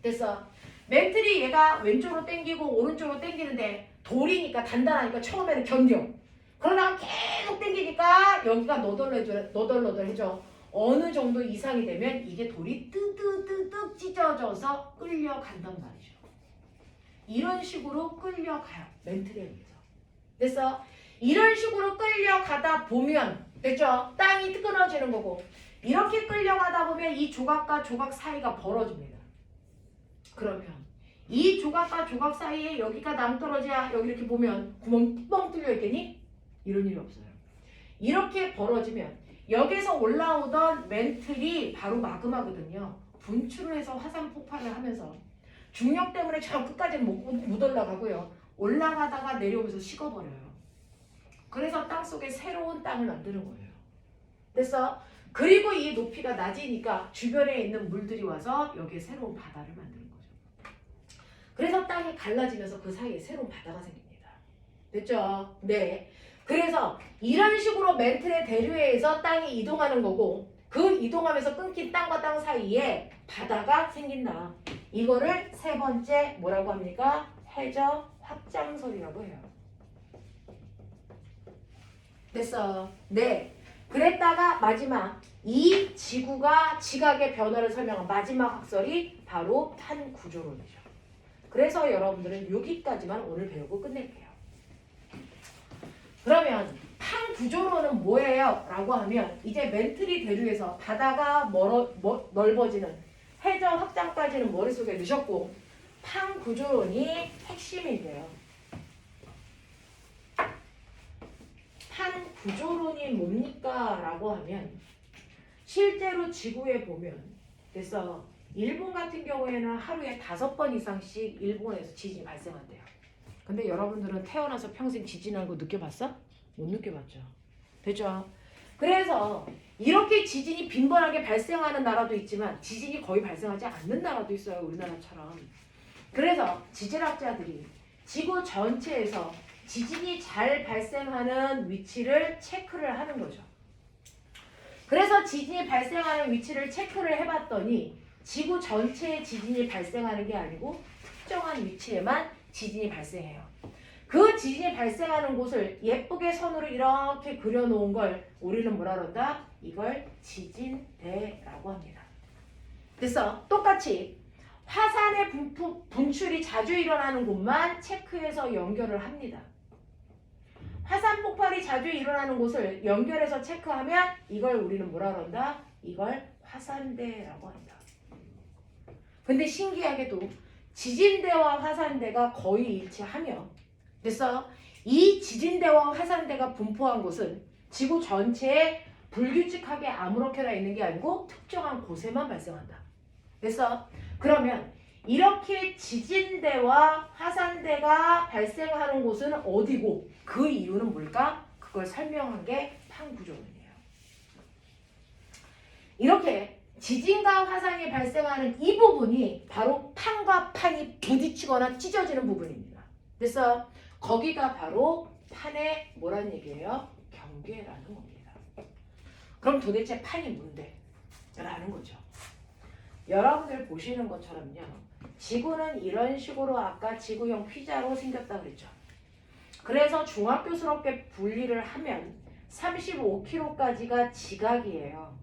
그래서 멘틀이 얘가 왼쪽으로 당기고 오른쪽으로 당기는데 돌이니까 단단하니까 처음에는 견뎌. 그러다가 계속 당기니까 여기가 너덜너덜해져. 어느 정도 이상이 되면 이게 돌이 뜨뜨뜨뜨 찢어져서 끌려간단 말이죠. 이런 식으로 끌려가요. 멘틀에 의해서. 그래서 이런 식으로 끌려가다 보면 됐죠? 땅이 끊어지는 거고 이렇게 끌려가다 보면 이 조각과 조각 사이가 벌어집니다. 그러면 이 조각과 조각 사이에 여기가 낭떠러지야. 여기 이렇게 보면 구멍 뻥 뚫려 있겠니? 이런 일이 없어요. 이렇게 벌어지면 여기서 올라오던 멘틀이 바로 마그마거든요. 분출을 해서 화산 폭발을 하면서 중력 때문에 저 끝까지 못 올라가고요. 올라가다가 내려오면서 식어버려요. 그래서 땅속에 새로운 땅을 만드는 거예요. 그래서 그리고 이 높이가 낮으니까 주변에 있는 물들이 와서 여기에 새로운 바다를 만드는 거죠. 그래서 땅이 갈라지면서 그 사이에 새로운 바다가 생깁니다. 됐죠? 네. 그래서 이런 식으로 멘틀의 대류에서 땅이 이동하는 거고 그 이동하면서 끊긴 땅과 땅 사이에 바다가 생긴다. 이거를 세 번째 뭐라고 합니까? 해저 확장설이라고 해요. 됐어. 네. 그랬다가 마지막 이 지구가 지각의 변화를 설명한 마지막 학설이 바로 판구조론이죠. 그래서 여러분들은 여기까지만 오늘 배우고 끝낼게요. 그러면 판구조론은 뭐예요? 라고 하면 이제 멘틀이 대류해서 바다가 넓어지는 해저 확장까지는 머릿속에 넣으셨고 판구조론이 핵심인데요. 판구조론이 뭡니까? 라고 하면 실제로 지구에 보면 그래서 일본 같은 경우에는 하루에 5번 이상씩 일본에서 지진이 발생한대요. 근데 여러분들은 태어나서 평생 지진하는 거 느껴봤어? 못 느껴봤죠. 되죠? 그래서 이렇게 지진이 빈번하게 발생하는 나라도 있지만 지진이 거의 발생하지 않는 나라도 있어요. 우리나라처럼. 그래서 지질학자들이 지구 전체에서 지진이 잘 발생하는 위치를 체크를 하는 거죠. 그래서 지진이 발생하는 위치를 체크를 해봤더니 지구 전체에 지진이 발생하는 게 아니고 특정한 위치에만 지진이 발생해요. 그 지진이 발생하는 곳을 예쁘게 선으로 이렇게 그려놓은 걸 우리는 뭐라 그런다? 이걸 지진대라고 합니다. 그래서 똑같이 화산의 분출이 자주 일어나는 곳만 체크해서 연결을 합니다. 화산 폭발이 자주 일어나는 곳을 연결해서 체크하면 이걸 우리는 뭐라 그런다? 이걸 화산대라고 한다. 근데 신기하게도 지진대와 화산대가 거의 일치하며 그래서 이 지진대와 화산대가 분포한 곳은 지구 전체에 불규칙하게 아무렇게나 있는 게 아니고 특정한 곳에만 발생한다. 그래서 그러면 이렇게 지진대와 화산대가 발생하는 곳은 어디고 그 이유는 뭘까? 그걸 설명한 게 판구조론이에요. 이렇게 지진과 화산이 발생하는 이 부분이 바로 판과 판이 부딪히거나 찢어지는 부분입니다. 그래서 거기가 바로 판의 뭐란 얘기예요? 경계라는 겁니다. 그럼 도대체 판이 뭔데? 라는 거죠. 여러분들 보시는 것처럼요. 지구는 이런 식으로 아까 지구형 피자로 생겼다 그랬죠. 그래서 중학교스럽게 분리를 하면 35km까지가 지각이에요.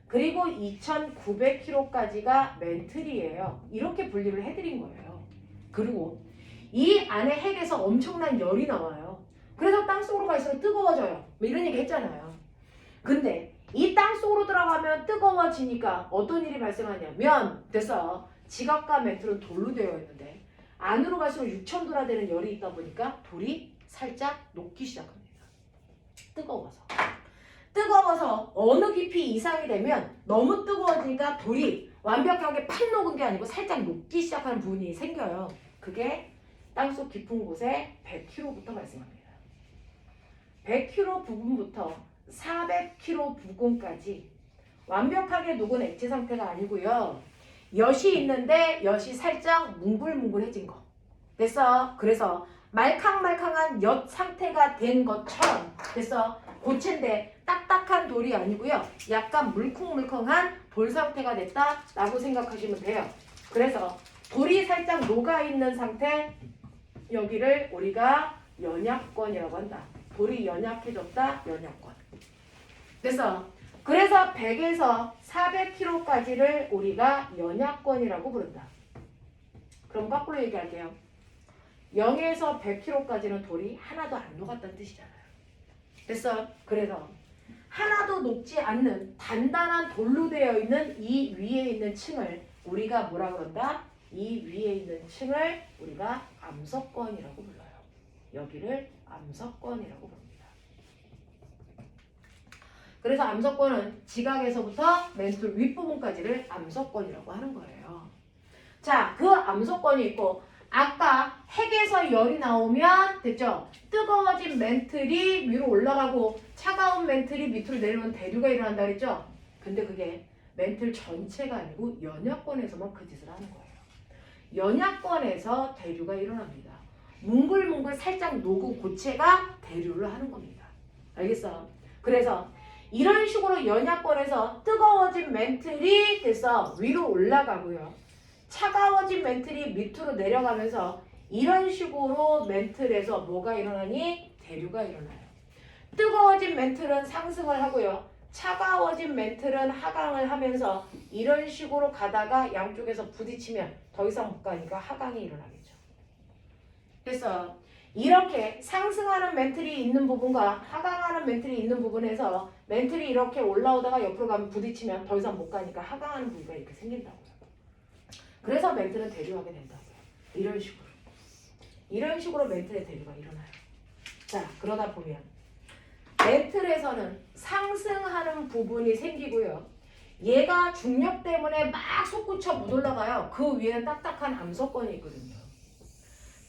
그리고 2900km까지가 멘틀이에요. 이렇게 분리를 해드린 거예요. 그리고 이 안에 핵에서 엄청난 열이 나와요. 그래서 땅속으로 갈수록 뜨거워져요. 뭐 이런 얘기 했잖아요. 근데 이 땅속으로 들어가면 뜨거워지니까 어떤 일이 발생하냐면 그래서 지각과 멘틀은 돌로 되어 있는데 안으로 갈수록 6000도나 되는 열이 있다 보니까 돌이 살짝 녹기 시작합니다. 뜨거워서 어느 깊이 이상이 되면 너무 뜨거워지니까 돌이 완벽하게 팍 녹은 게 아니고 살짝 녹기 시작하는 부분이 생겨요. 그게 땅속 깊은 곳에 100km부터 발생합니다. 100km 부근부터 400km 부근까지 완벽하게 녹은 액체 상태가 아니고요. 엿이 있는데 엿이 살짝 뭉글뭉글해진 거. 그래서 말캉말캉한 엿 상태가 된 것처럼 그래서 고체인데 딱딱한 돌이 아니고요. 약간 물컹물컹한 돌 상태가 됐다라고 생각하시면 돼요. 그래서 돌이 살짝 녹아있는 상태 여기를 우리가 연약권이라고 한다. 돌이 연약해졌다. 연약권. 됐어. 그래서 100에서 400kg까지를 우리가 연약권이라고 부른다. 그럼 거꾸로 얘기할게요. 0에서 100kg까지는 돌이 하나도 안 녹았다는 뜻이잖아요. 됐어. 그래서 하나도 녹지 않는 단단한 돌로 되어 있는 이 위에 있는 층을 우리가 뭐라 그런다? 이 위에 있는 층을 우리가 암석권이라고 불러요. 여기를 암석권이라고 부릅니다. 그래서 암석권은 지각에서부터 맨돌 윗부분까지를 암석권이라고 하는 거예요. 자, 그 암석권이 있고 아까 핵에서 열이 나오면 됐죠? 뜨거워진 멘틀이 위로 올라가고 차가운 멘틀이 밑으로 내려오는 대류가 일어난다 그랬죠? 근데 그게 멘틀 전체가 아니고 연약권에서만 그 짓을 하는 거예요. 연약권에서 대류가 일어납니다. 뭉글뭉글 살짝 녹은 고체가 대류를 하는 겁니다. 알겠어? 그래서 이런 식으로 연약권에서 뜨거워진 멘틀이 돼서 위로 올라가고요. 차가워진 멘틀이 밑으로 내려가면서 이런 식으로 멘틀에서 뭐가 일어나니? 대류가 일어나요. 뜨거워진 멘틀은 상승을 하고요. 차가워진 멘틀은 하강을 하면서 이런 식으로 가다가 양쪽에서 부딪히면 더 이상 못 가니까 하강이 일어나겠죠. 그래서 이렇게 상승하는 멘틀이 있는 부분과 하강하는 멘틀이 있는 부분에서 멘틀이 이렇게 올라오다가 옆으로 가면 부딪히면 더 이상 못 가니까 하강하는 부위가 이렇게 생긴다고요. 그래서 멘틀은 대류하게 된다고요. 이런 식으로 멘틀의 대류가 일어나요. 자, 그러다 보면 멘틀에서는 상승하는 부분이 생기고요. 얘가 중력 때문에 막 솟구쳐 못 올라가요. 그 위에는 딱딱한 암석권이 있거든요.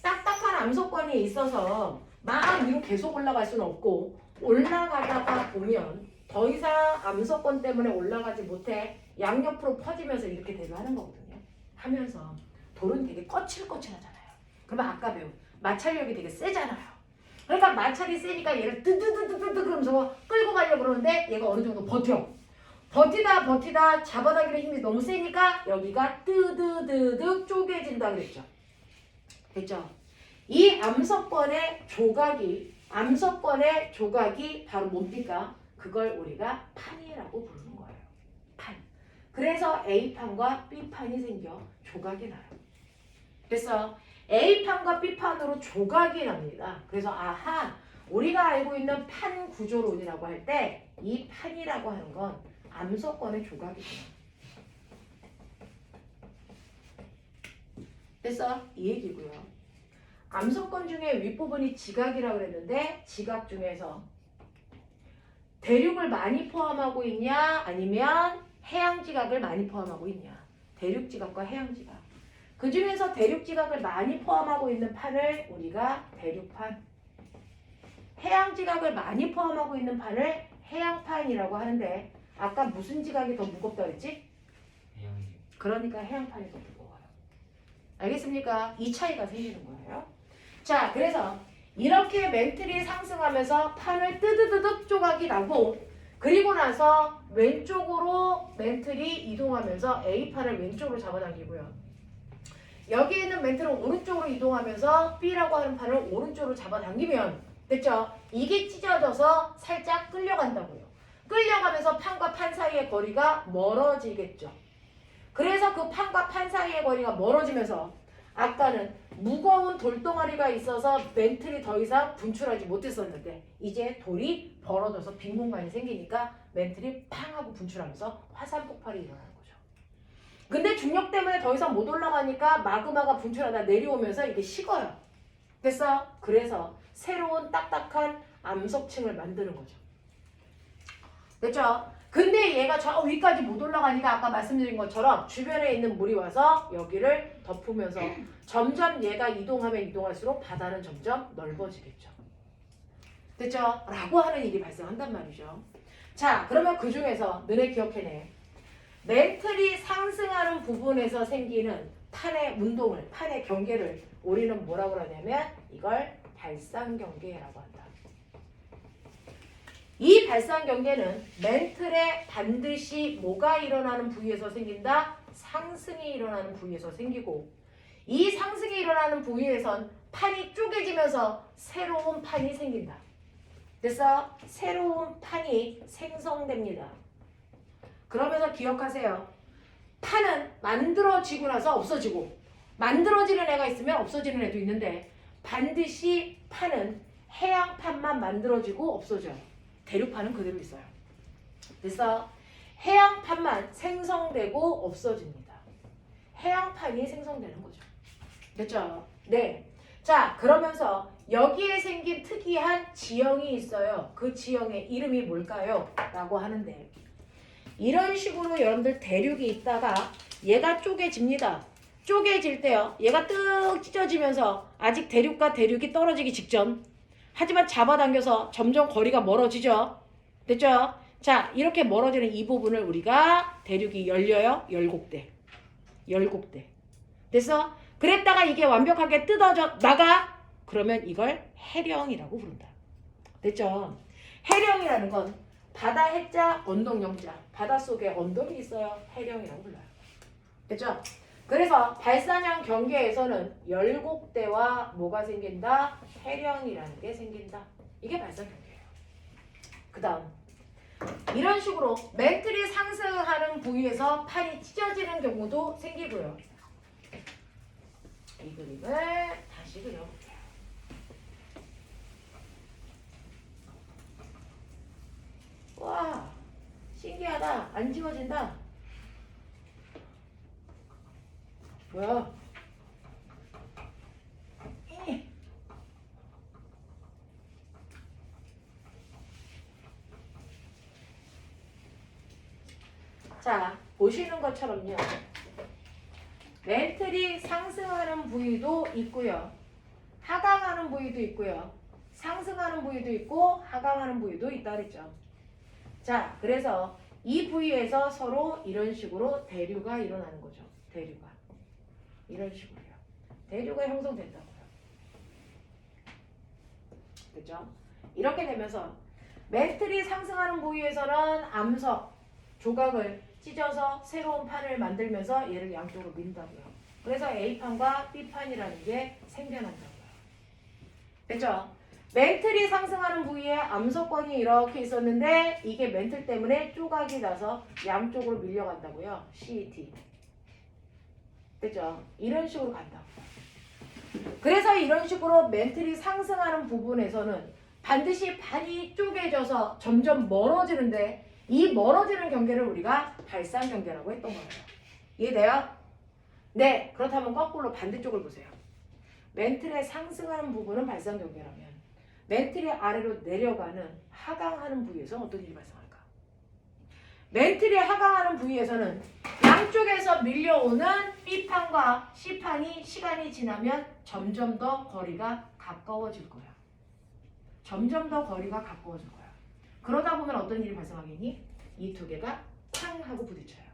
딱딱한 암석권이 있어서 막 위로 계속 올라갈 수는 없고 올라가다가 보면 더 이상 암석권 때문에 올라가지 못해 양옆으로 퍼지면서 이렇게 대류하는 거거든요. 하면서 돌은 되게 거칠거칠하잖아요. 그러면 아까 배운 마찰력이 되게 세잖아요. 그러니까 마찰이 세니까 얘를 뜨뜨뜨뜨뜨 그러면서 끌고 가려고 그러는데 얘가 어느 정도 버티다 잡아당기는 힘이 너무 세니까 여기가 뜨드드득 쪼개진다 그랬죠. 됐죠? 이 암석권의 조각이 바로 뭡니까? 그걸 우리가 판이라고 부르는 거예요. 판. 그래서 A판과 B판이 생겨 조각이 나요. 그래서 A판과 B판으로 조각이 납니다. 그래서 아하, 우리가 알고 있는 판 구조론이라고 할 때 이 판이라고 하는 건 암석권의 조각이구나. 그래서 이 얘기고요. 암석권 중에 윗부분이 지각이라고 그랬는데 지각 중에서 대륙을 많이 포함하고 있냐 아니면 해양지각을 많이 포함하고 있냐. 대륙지각과 해양지각. 그 중에서 대륙지각을 많이 포함하고 있는 판을 우리가 대륙판, 해양지각을 많이 포함하고 있는 판을 해양판이라고 하는데 아까 무슨 지각이 더 무겁다 그랬지? 그러니까 해양판이 더 무거워요. 알겠습니까? 이 차이가 생기는 거예요. 자, 그래서 이렇게 멘틀이 상승하면서 판을 뜨드드득 조각이 나고 그리고 나서 왼쪽으로 멘틀이 이동하면서 A판을 왼쪽으로 잡아당기고요. 여기 있는 멘틀은 오른쪽으로 이동하면서 B라고 하는 판을 오른쪽으로 잡아당기면 됐죠? 이게 찢어져서 살짝 끌려간다고요. 끌려가면서 판과 판 사이의 거리가 멀어지겠죠. 그래서 그 판과 판 사이의 거리가 멀어지면서 아까는 무거운 돌덩어리가 있어서 멘틀이 더 이상 분출하지 못했었는데 이제 돌이 벌어져서 빈 공간이 생기니까 멘틀이 팡 하고 분출하면서 화산 폭발이 일어나는 거죠. 근데 중력 때문에 더 이상 못 올라가니까 마그마가 분출하다 내려오면서 이게 식어요. 됐어? 그래서 새로운 딱딱한 암석층을 만드는 거죠. 됐죠? 근데 얘가 저 위까지 못 올라가니까 아까 말씀드린 것처럼 주변에 있는 물이 와서 여기를 덮으면서 점점 얘가 이동하면 이동할수록 바다는 점점 넓어지겠죠. 됐죠? 라고 하는 일이 발생한단 말이죠. 자, 그러면 그 중에서 너네 기억해내. 멘틀이 상승하는 부분에서 생기는 판의 운동을, 판의 경계를 우리는 뭐라고 그러냐면 이걸 발상경계라고 한다. 이 발상경계는 멘틀에 반드시 뭐가 일어나는 부위에서 생긴다? 상승이 일어나는 부위에서 생기고 이 상승이 일어나는 부위에선 판이 쪼개지면서 새로운 판이 생긴다. 됐어? 새로운 판이 생성됩니다. 그러면서 기억하세요. 판은 만들어지고 나서 없어지고 만들어지는 애가 있으면 없어지는 애도 있는데 반드시 판은 해양판만 만들어지고 없어져요. 대륙판은 그대로 있어요. 그래서 해양판만 생성되고 없어집니다. 해양판이 생성되는 거죠. 됐죠? 네. 자, 그러면서 여기에 생긴 특이한 지형이 있어요. 그 지형의 이름이 뭘까요? 라고 하는데 이런 식으로 여러분들 대륙이 있다가 얘가 쪼개집니다. 쪼개질 때요. 얘가 뜩 찢어지면서 아직 대륙과 대륙이 떨어지기 직전. 하지만 잡아당겨서 점점 거리가 멀어지죠. 됐죠? 자, 이렇게 멀어지는 이 부분을 우리가 대륙이 열려요. 열곡대. 열곡대. 됐어? 그랬다가 이게 완벽하게 뜯어져 나가? 그러면 이걸 해령이라고 부른다. 됐죠? 해령이라는 건 바다 해자, 언덕 영자. 바닷속에 언덕이 있어요. 해령이라고 불러요. 됐죠? 그래서 발산형 경계에서는 열곡대와 뭐가 생긴다? 해령이라는 게 생긴다. 이게 발산 경계예요. 그 다음 이런 식으로 멘틀이 상승하는 부위에서 판이 찢어지는 경우도 생기고요. 이 그림을 다시 그려볼게요. 와, 신기하다. 안 지워진다. 뭐야? 자, 보시는 것처럼요. 멘틀이 상승하는 부위도 있고요. 하강하는 부위도 있고요. 상승하는 부위도 있고 하강하는 부위도 있다 그랬죠. 자, 그래서 이 부위에서 서로 이런 식으로 대류가 일어나는 거죠. 대류가. 이런 식으로요. 대류가 형성된다고요. 그죠? 이렇게 되면서 멘틀이 상승하는 부위에서는 암석, 조각을 찢어서 새로운 판을 만들면서 얘를 양쪽으로 민다고요. 그래서 A판과 B판이라는 게 생겨난다고요. 됐죠? 멘틀이 상승하는 부위에 암석권이 이렇게 있었는데 이게 멘틀 때문에 조각이 나서 양쪽으로 밀려간다고요. C, D. 됐죠? 이런 식으로 간다고요. 그래서 이런 식으로 멘틀이 상승하는 부분에서는 반드시 판이 쪼개져서 점점 멀어지는데 이 멀어지는 경계를 우리가 발산 경계라고 했던 거예요. 이해돼요? 네. 그렇다면 거꾸로 반대쪽을 보세요. 멘틀의 상승하는 부분은 발산 경계라면 멘틀이 아래로 내려가는 하강하는 부위에서 어떤 일이 발생할까? 멘틀이 하강하는 부위에서는 양쪽에서 밀려오는 B판과 C판이 시간이 지나면 점점 더 거리가 가까워질 거야. 점점 더 거리가 가까워질 거야. 그러다 보면 어떤 일이 발생하겠니? 이 두 개가 팡 하고 부딪혀요.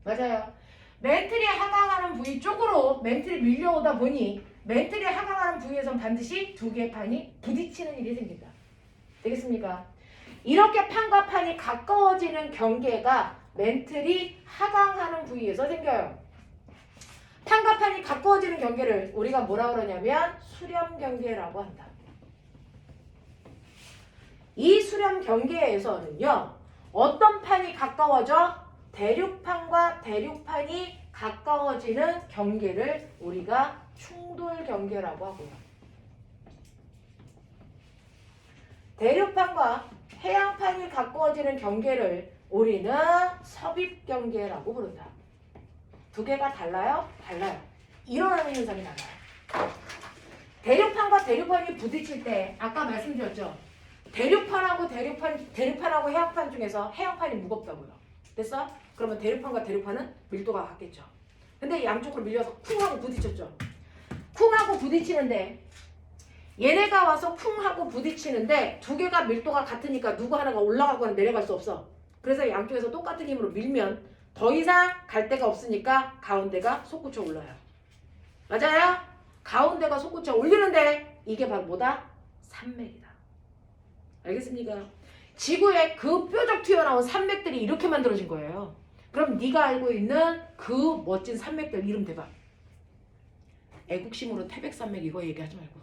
맞아요. 멘틀이 하강하는 부위 쪽으로 멘틀이 밀려오다 보니 멘틀이 하강하는 부위에선 반드시 두 개의 판이 부딪히는 일이 생긴다. 되겠습니까? 이렇게 판과 판이 가까워지는 경계가 멘틀이 하강하는 부위에서 생겨요. 판과 판이 가까워지는 경계를 우리가 뭐라 그러냐면 수렴 경계라고 한다. 이 수렴 경계에서는요. 어떤 판이 가까워져? 대륙판과 대륙판이 가까워지는 경계를 우리가 충돌 경계라고 하고요. 대륙판과 해양판이 가까워지는 경계를 우리는 섭입 경계라고 부른다. 두 개가 달라요? 달라요. 일어나는 현상이 달라요. 대륙판과 대륙판이 부딪힐 때 아까 말씀드렸죠. 대륙판하고 해양판 중에서 해양판이 무겁다고요. 됐어? 그러면 대륙판과 대륙판은 밀도가 같겠죠. 근데 양쪽으로 밀려서 쿵 하고 부딪혔죠. 쿵 하고 부딪히는데 얘네가 와서 쿵 하고 부딪히는데 두 개가 밀도가 같으니까 누구 하나가 올라가거나 내려갈 수 없어. 그래서 양쪽에서 똑같은 힘으로 밀면 더 이상 갈 데가 없으니까 가운데가 솟구쳐 올라요. 맞아요? 가운데가 솟구쳐 올리는데 이게 바로 뭐다? 산맥이다. 알겠습니까? 지구에 그 뾰족 튀어나온 산맥들이 이렇게 만들어진 거예요. 그럼 네가 알고 있는 그 멋진 산맥들 이름 대봐. 애국심으로 태백산맥 이거 얘기하지 말고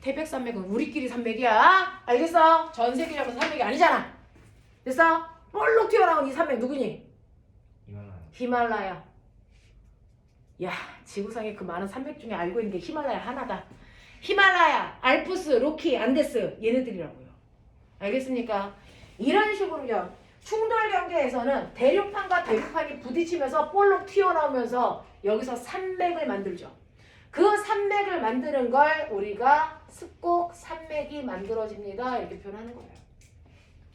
태백산맥은 우리끼리 산맥이야. 알겠어? 전 세계적으로 산맥이 아니잖아. 됐어? 볼록 튀어나온 이 산맥 누구니? 히말라야. 야, 지구상에 그 많은 산맥 중에 알고 있는 게 히말라야 하나다. 히말라야, 알프스, 로키, 안데스 얘네들이라고요. 알겠습니까? 이런 식으로요. 충돌 경계에서는 대륙판과 대륙판이 부딪히면서 볼록 튀어나오면서 여기서 산맥을 만들죠. 그 산맥을 만드는 걸 우리가 습곡 산맥이 만들어집니다. 이렇게 표현하는 거예요.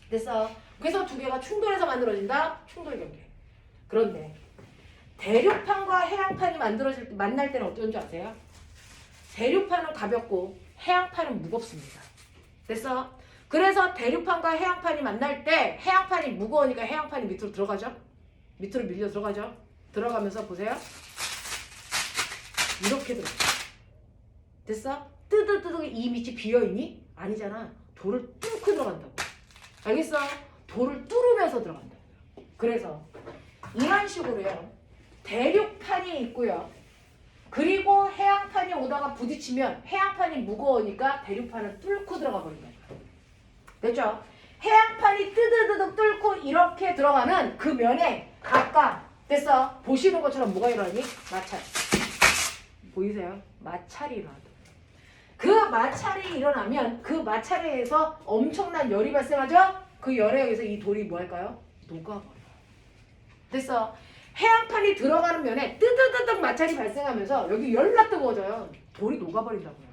됐어? 그래서 두 개가 충돌해서 만들어진다. 충돌 경계. 그런데 대륙판과 해양판이 만날 때는 어떤 줄 아세요? 대륙판은 가볍고 해양판은 무겁습니다. 됐어? 그래서 대륙판과 해양판이 만날 때 해양판이 무거우니까 해양판이 밑으로 들어가죠? 밑으로 밀려 들어가죠? 들어가면서 보세요. 이렇게 들어가. 됐어? 뜨드뜨드 이 밑이 비어있니? 아니잖아. 돌을 뚫고 들어간다고. 알겠어? 돌을 뚫으면서 들어간다고요. 그래서 이런 식으로요. 대륙판이 있고요. 그리고 해양판이 오다가 부딪히면 해양판이 무거우니까 대륙판을 뚫고 들어가 버린 거예요. 됐죠? 해양판이 뜨드드득 뚫고 이렇게 들어가는 그 면에 각각 됐어? 보시는 것처럼 뭐가 일어나니? 마찰. 보이세요? 마찰이 일어난다. 그 마찰이 일어나면 그 마찰에 의해서 엄청난 열이 발생하죠? 그 열에 의해서 이 돌이 뭐 할까요? 녹아버려요. 됐어? 해양판이 들어가는 면에 뜨드드득 마찰이 발생하면서 여기 열나 뜨거워져요. 돌이 녹아버린다고요.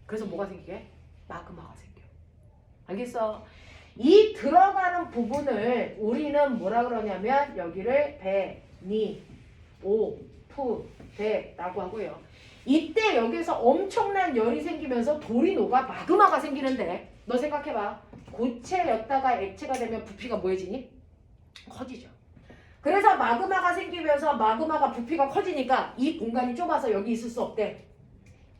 그래서 뭐가 생기게? 마그마가 생겨. 알겠어? 이 들어가는 부분을 우리는 뭐라 그러냐면 여기를 배, 니, 오, 푸, 대라고 하고요. 이때 여기서 엄청난 열이 생기면서 돌이 녹아 마그마가 생기는데 너 생각해봐. 고체였다가 액체가 되면 부피가 뭐해지니? 커지죠. 그래서 마그마가 생기면서 마그마가 부피가 커지니까 이 공간이 좁아서 여기 있을 수 없대.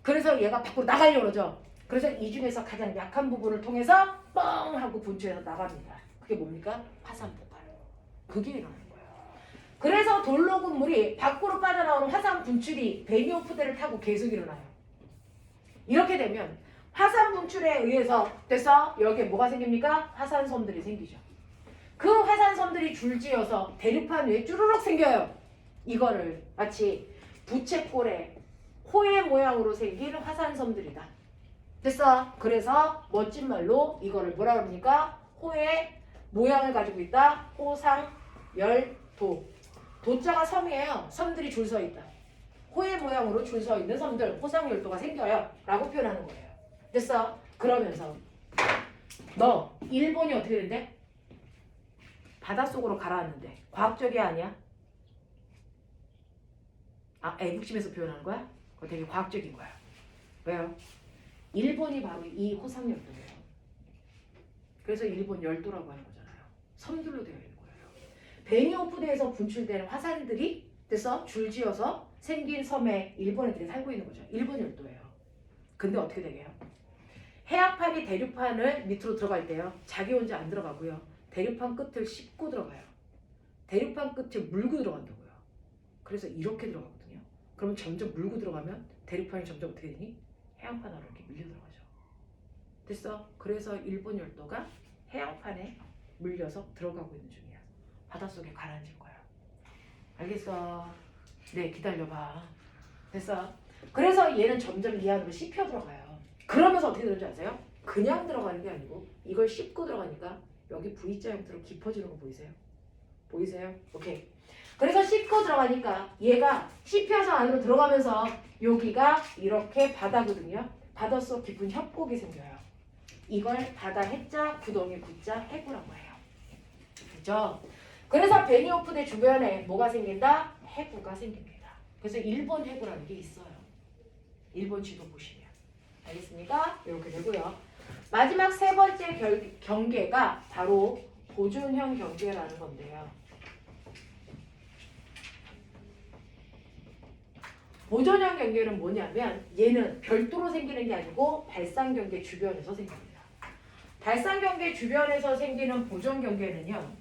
그래서 얘가 밖으로 나가려고 그러죠. 그래서 이 중에서 가장 약한 부분을 통해서 뻥 하고 분출해서 나갑니다. 그게 뭡니까? 화산 폭발. 그게 일어나는 거예요. 그래서 돌 녹은 물이 밖으로 빠져나오는 화산 분출이 베니오프대를 타고 계속 일어나요. 이렇게 되면 화산 분출에 의해서 됐어? 여기에 뭐가 생깁니까? 화산섬들이 생기죠. 그 화산섬들이 줄지어서 대륙판 위에 쭈루룩 생겨요. 이거를 마치 부채꼴의 호의 모양으로 생긴 화산섬들이다. 됐어? 그래서 멋진 말로 이거를 뭐라 그럽니까? 호의 모양을 가지고 있다. 호상열도. 도자가 섬이에요. 섬들이 줄 서 있다. 호의 모양으로 줄 서 있는 섬들, 호상열도가 생겨요. 라고 표현하는 거예요. 됐어? 그러면서 너 일본이 어떻게 된대? 바닷속으로 가라앉는데 과학적이 아니야? 아, 애국심에서 표현하는 거야? 그거 되게 과학적인 거야. 왜요? 일본이 바로 이 호상열도예요. 그래서 일본 열도라고 하는 거잖아요. 섬들로 되어 있는 거예요. 베니오프대에서 분출되는 화산들이 돼서 줄지어서 생긴 섬에 일본 애들이 살고 있는 거죠. 일본 열도예요. 근데 어떻게 되게요? 해양판이 대륙판을 밑으로 들어갈 때요. 자기 혼자 안 들어가고요. 대륙판 끝을 씹고 들어가요. 대륙판 끝을 물고 들어간다고요. 그래서 이렇게 들어가거든요. 그러면 점점 물고 들어가면 대륙판이 점점 어떻게 되니? 해양판으로 이렇게 밀려 들어가죠. 됐어? 그래서 일본 열도가 해양판에 물려서 들어가고 있는 중이야. 바닷속에 가라앉을 거야. 알겠어? 네, 기다려봐. 됐어? 그래서 얘는 점점 이 안으로 씹혀 들어가요. 그러면서 어떻게 되는지 아세요? 그냥 들어가는 게 아니고 이걸 씹고 들어가니까 여기 V자 형태로 깊어지는 거 보이세요? 보이세요? 오케이. 그래서 씹고 들어가니까 얘가 씹혀서 안으로 들어가면서 여기가 이렇게 바다거든요. 바닷속 깊은 협곡이 생겨요. 이걸 바다 해자, 구덩이 구자, 해구라고 해요. 그죠? 그래서 베니오프대 주변에 뭐가 생긴다? 해구가 생깁니다. 그래서 일본 해구라는 게 있어요. 일본 지도 보시면. 알겠습니까? 이렇게 되고요. 마지막 세 번째 경계가 바로 보존형 경계라는 건데요. 보존형 경계는 뭐냐면 얘는 별도로 생기는 게 아니고 발상 경계 주변에서 생깁니다. 발상 경계 주변에서 생기는 보존 경계는요.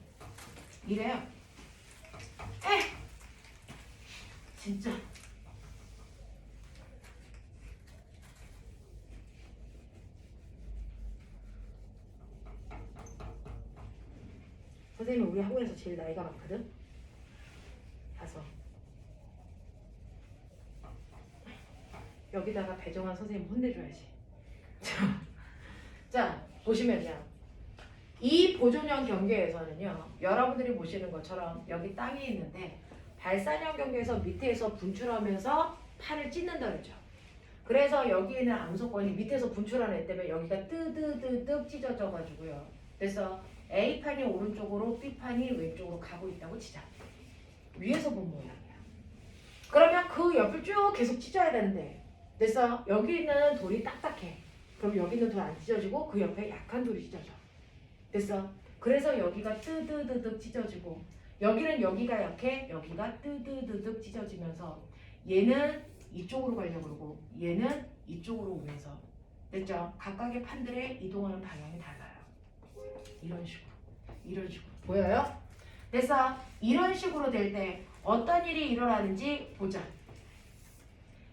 이래요. 진짜 선생님이 우리 학원에서 제일 나이가 많거든. 5. 여기다가 배정환 선생님 혼내줘야지. 자, 보시면요. 이 보존형 경계에서는요. 여러분들이 보시는 것처럼 여기 땅이 있는데 발산형 경계에서 밑에서 분출하면서 판을 찢는다 그러죠. 그래서 여기 있는 암소권이 밑에서 분출하는 애 때문에 여기가 뜨뜨뜨뜨 찢어져 가지고요. 그래서 A판이 오른쪽으로 B판이 왼쪽으로 가고 있다고 치자. 위에서 본 모양이야. 그러면 그 옆을 쭉 계속 찢어야 되는데 그래서 여기 있는 돌이 딱딱해. 그럼 여기 있는 돌 안 찢어지고 그 옆에 약한 돌이 찢어져. 됐어? 그래서 여기가 뜨뜨뜨뜨 찢어지고 여기는 여기가 약해. 여기가 뜨뜨뜨뜨 찢어지면서 얘는 이쪽으로 가려고 그러고 얘는 이쪽으로 오면서 됐죠? 각각의 판들의 이동하는 방향이 달라요. 이런 식으로. 이런 식으로. 보여요? 됐어? 이런 식으로 될 때 어떤 일이 일어나는지 보자.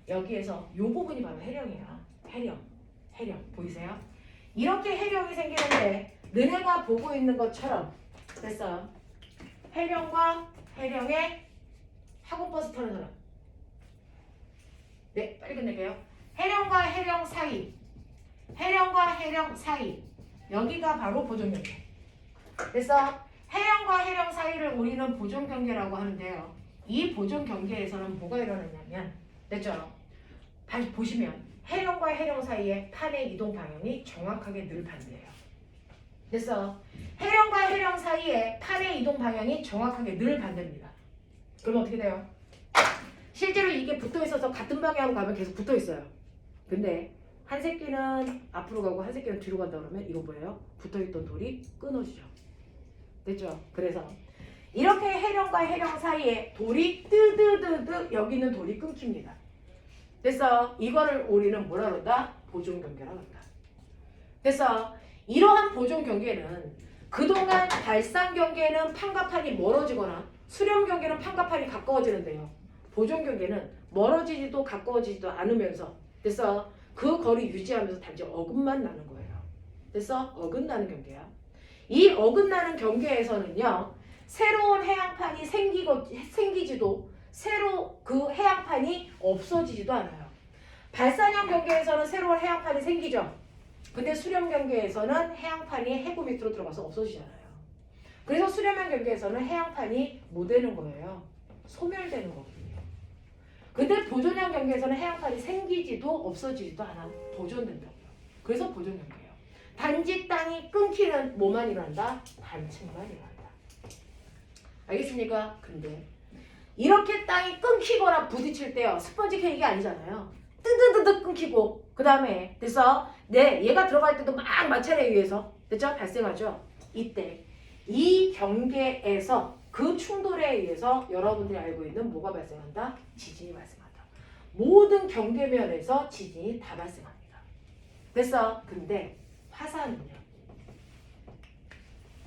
여기에서 이 부분이 바로 해령이야. 해령. 보이세요? 이렇게 해령이 생기는데 너네가 보고 있는 것처럼 됐어? 해령과 해령의 학원버스 타는 사람. 네, 빨리 끝낼게요. 해령과 해령 사이. 해령과 해령 사이. 여기가 바로 보존경계. 그래서 해령과 해령 사이를 우리는 보존경계라고 하는데요. 이 보존경계에서는 뭐가 일어나냐면 됐죠? 보시면 해령과 해령 사이에 판의 이동 방향이 정확하게 늘 반대예요. 그래서 해령과 해령 사이에 판의 이동 방향이 정확하게 늘 반대입니다. 그럼 어떻게 돼요? 실제로 이게 붙어 있어서 같은 방향으로 가면 계속 붙어 있어요. 근데 한 새끼는 앞으로 가고 한 새끼는 뒤로 간다 그러면 이거 뭐예요? 붙어 있던 돌이 끊어지죠. 됐죠? 그래서 이렇게 해령과 해령 사이에 돌이 뜨뜨뜨뜨 여기 있는 돌이 끊깁니다. 그래서 이거를 우리는 뭐라 그런다? 보존경계라고 한다. 그래서 이러한 보존경계는 그동안 발산경계는 판과 판이 멀어지거나 수렴경계는 판과 판이 가까워지는데요. 보존경계는 멀어지지도 가까워지지도 않으면서 그래서 그 거리 유지하면서 단지 어긋만 나는 거예요. 그래서 어긋나는 경계야. 이 어긋나는 경계에서는요. 새로운 해양판이 생기지도 새로 그 해양판이 없어지지도 않아요. 발산형 경계에서는 새로운 해양판이 생기죠. 근데 수렴 경계에서는 해양판이 해구 밑으로 들어가서 없어지잖아요. 그래서 수렴형 경계에서는 해양판이 뭐 되는 거예요? 소멸되는 거거든요. 근데 보존형 경계에서는 해양판이 생기지도 없어지지도 않아. 보존된다고요. 그래서 보존 경계예요. 단지 땅이 끊기는 뭐만 일어난다? 단층만 일어난다. 알겠습니까? 근데 이렇게 땅이 끊기거나 부딪힐 때요. 스펀지 케이크가 아니잖아요. 뜨드드득 끊기고 그 다음에 됐어? 네, 얘가 들어갈 때도 막 마찰에 의해서 됐죠? 발생하죠? 이때 이 경계에서 그 충돌에 의해서 여러분들이 알고 있는 뭐가 발생한다? 지진이 발생한다. 모든 경계면에서 지진이 다 발생합니다. 됐어? 근데 화산은요.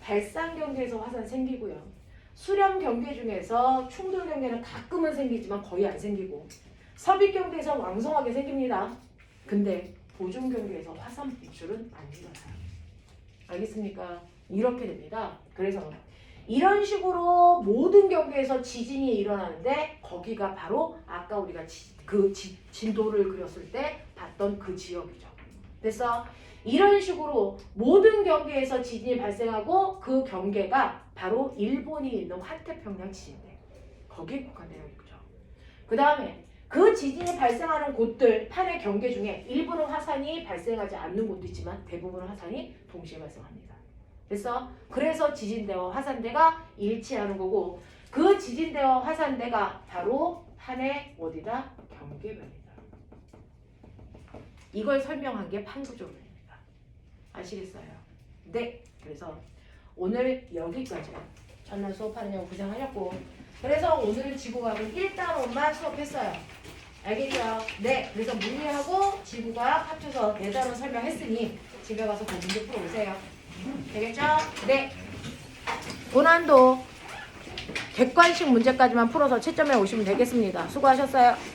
발산 경계에서 화산 생기고요. 수렴 경계 중에서 충돌 경계는 가끔은 생기지만 거의 안 생기고 섭입 경계에서 왕성하게 생깁니다. 근데 보존 경계에서 화산 분출은 안 일어나요. 알겠습니까? 이렇게 됩니다. 그래서 이런 식으로 모든 경계에서 지진이 일어나는데 거기가 바로 아까 우리가 진도를 그렸을 때 봤던 그 지역이죠. 그래서 이런 식으로 모든 경계에서 지진이 발생하고 그 경계가 바로 일본이 있는 환태평양 지진대. 거기에 국한되어 있죠. 그 다음에 그 지진이 발생하는 곳들 판의 경계 중에 일부는 화산이 발생하지 않는 곳도 있지만 대부분은 화산이 동시에 발생합니다. 그래서 지진대와 화산대가 일치하는 거고 그 지진대와 화산대가 바로 판의 어디다? 경계면이다. 이걸 설명한 게 판구조론입니다. 아시겠어요? 네. 그래서 오늘 여기까지요. 전날 수업하느냐고 고생하셨고 그래서 오늘은 지구과학은 1단원만 수업했어요. 알겠죠? 네. 그래서 물리하고 지구과학 합쳐서 4단원 설명했으니 집에 가서 그 문제 풀어오세요. 되겠죠? 네. 고난도 객관식 문제까지만 풀어서 채점해 오시면 되겠습니다. 수고하셨어요.